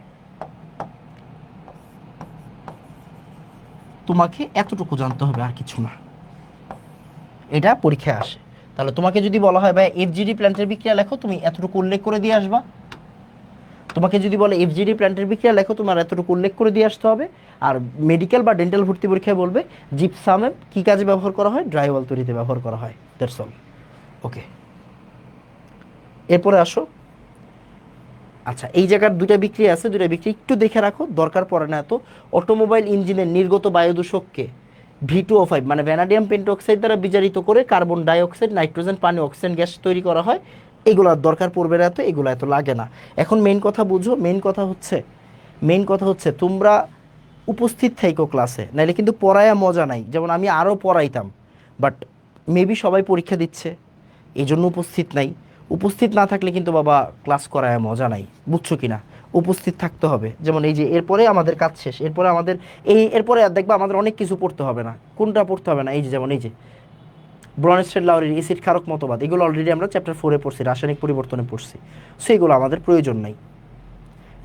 তোমাকে এতটুকু জানতে হবে, আর কিছু না। এটা পরীক্ষায় আসে। তাহলে তোমাকে যদি বলা হয় ভাই FGD প্ল্যান্টের বিক্রিয়া লেখো, তুমি এতটুকু উল্লেখ করে দিয়ে আসবা। তোমাকে যদি বলে FGD প্ল্যান্টের বিক্রিয়া লেখো, তোমার এতটুকু উল্লেখ করে দিয়ে আসতে হবে। আর মেডিকেল বা ডেন্টাল ভর্তি পরীক্ষায় বলবে জিপসামে কি কাজে ব্যবহার করা হয়? ড্রাইওয়াল তৈরিতে ব্যবহার করা হয়। That's all. ওকে, এরপরে আসো। আচ্ছা, এই জায়গার দুটা বিক্রিয়া আছে, দুটা বিক্রিয়া একটু দেখে রাখো, দরকার পড়ে না এত। অটোমোবাইল ইঞ্জিনের নির্গত বায়ু দূষককে V2O5 মানে ভ্যানাডিয়াম পেন্টঅক্সাইড দ্বারা বিজারিত করে কার্বন ডাই অক্সাইড, নাইট্রোজেন, পানি, অক্সিজেন গ্যাস তৈরি করা হয়। এগুলোর দরকার পড়বে না এত, এগুলো এত লাগে না। এখন মেইন কথা বুঝো, মেইন কথা হচ্ছে তোমরা উপস্থিত থাইকো ক্লাসে, নাইলে কিন্তু পড়ায়া মজা নাই। যেমন আমি আরও পড়াইতাম, বাট মেবি সবাই পরীক্ষা দিচ্ছে, এই জন্য উপস্থিত নাই। উপস্থিত না থাকলে কিন্তু বাবা ক্লাস করায় মজা নাই, বুঝছো কি না? উপস্থিত থাকতে হবে। যেমন এই যে এরপরে আমাদের কাজ শেষ, এরপরে আমাদের এরপরে আর দেখবা আমাদের অনেক কিছু পড়তে হবে না। কোনটা পড়তে হবে না? এই যে যেমন এই যে ব্রনস্টেড লাউরির এসিড ক্ষারক মতবাদ, এগুলো অলরেডি আমরা চ্যাপ্টার 4-এ পড়ছি, রাসায়নিক পরিবর্তনে পড়ছি। সো এগুলো আমাদের প্রয়োজন নাই,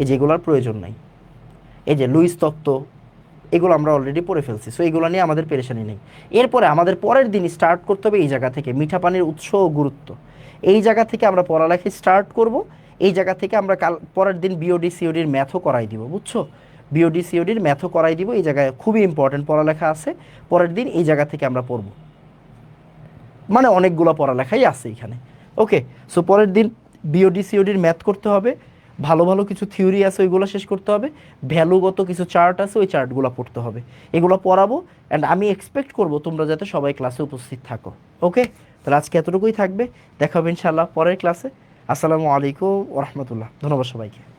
এই যে এগুলোর প্রয়োজন নাই। এই যে লুইস তত্ত্ব, এগুলো আমরা অলরেডি পড়ে ফেলছি। সো এগুলো নিয়ে আমাদের পেরেশানি নেই। এরপরে আমাদের পরের দিন স্টার্ট করতে হবে এই জায়গা থেকে, মিঠা পানির উৎস ও গুরুত্ব। এই জায়গা থেকে আমরা পড়ালেখা স্টার্ট করব। এই জায়গা থেকে আমরা কাল পরের দিন বিওডি সিওডির ম্যাথও করাই দিব, বুঝছো? বিওডি সিওডির ম্যাথও করাই দিব। এই জায়গায় খুবই ইম্পর্টেন্ট পড়ালেখা আছে পরের দিন, এই জায়গা থেকে আমরা পড়ব। মানে অনেকগুলো পড়ালেখাই আছে এখানে। ওকে, সো পরের দিন বিওডি সিওডির ম্যাথ করতে হবে। ভালো ভালো কিছু থিওরি আছে, ওইগুলো শেষ করতে হবে। ভ্যালুগত কিছু চার্ট আছে, ওই চার্টগুলো পড়তে হবে। এগুলো পড়াবো, অ্যান্ড আমি এক্সপেক্ট করব তোমরা যাতে সবাই ক্লাসে উপস্থিত থাকো। ওকে, তাহলে আজকে এতটুকুই থাকবে। দেখা হবে ইনশাআল্লাহ পরের ক্লাসে। আসসালামু আলাইকুম ওয়া রাহমাতুল্লাহ। ধন্যবাদ সবাইকে।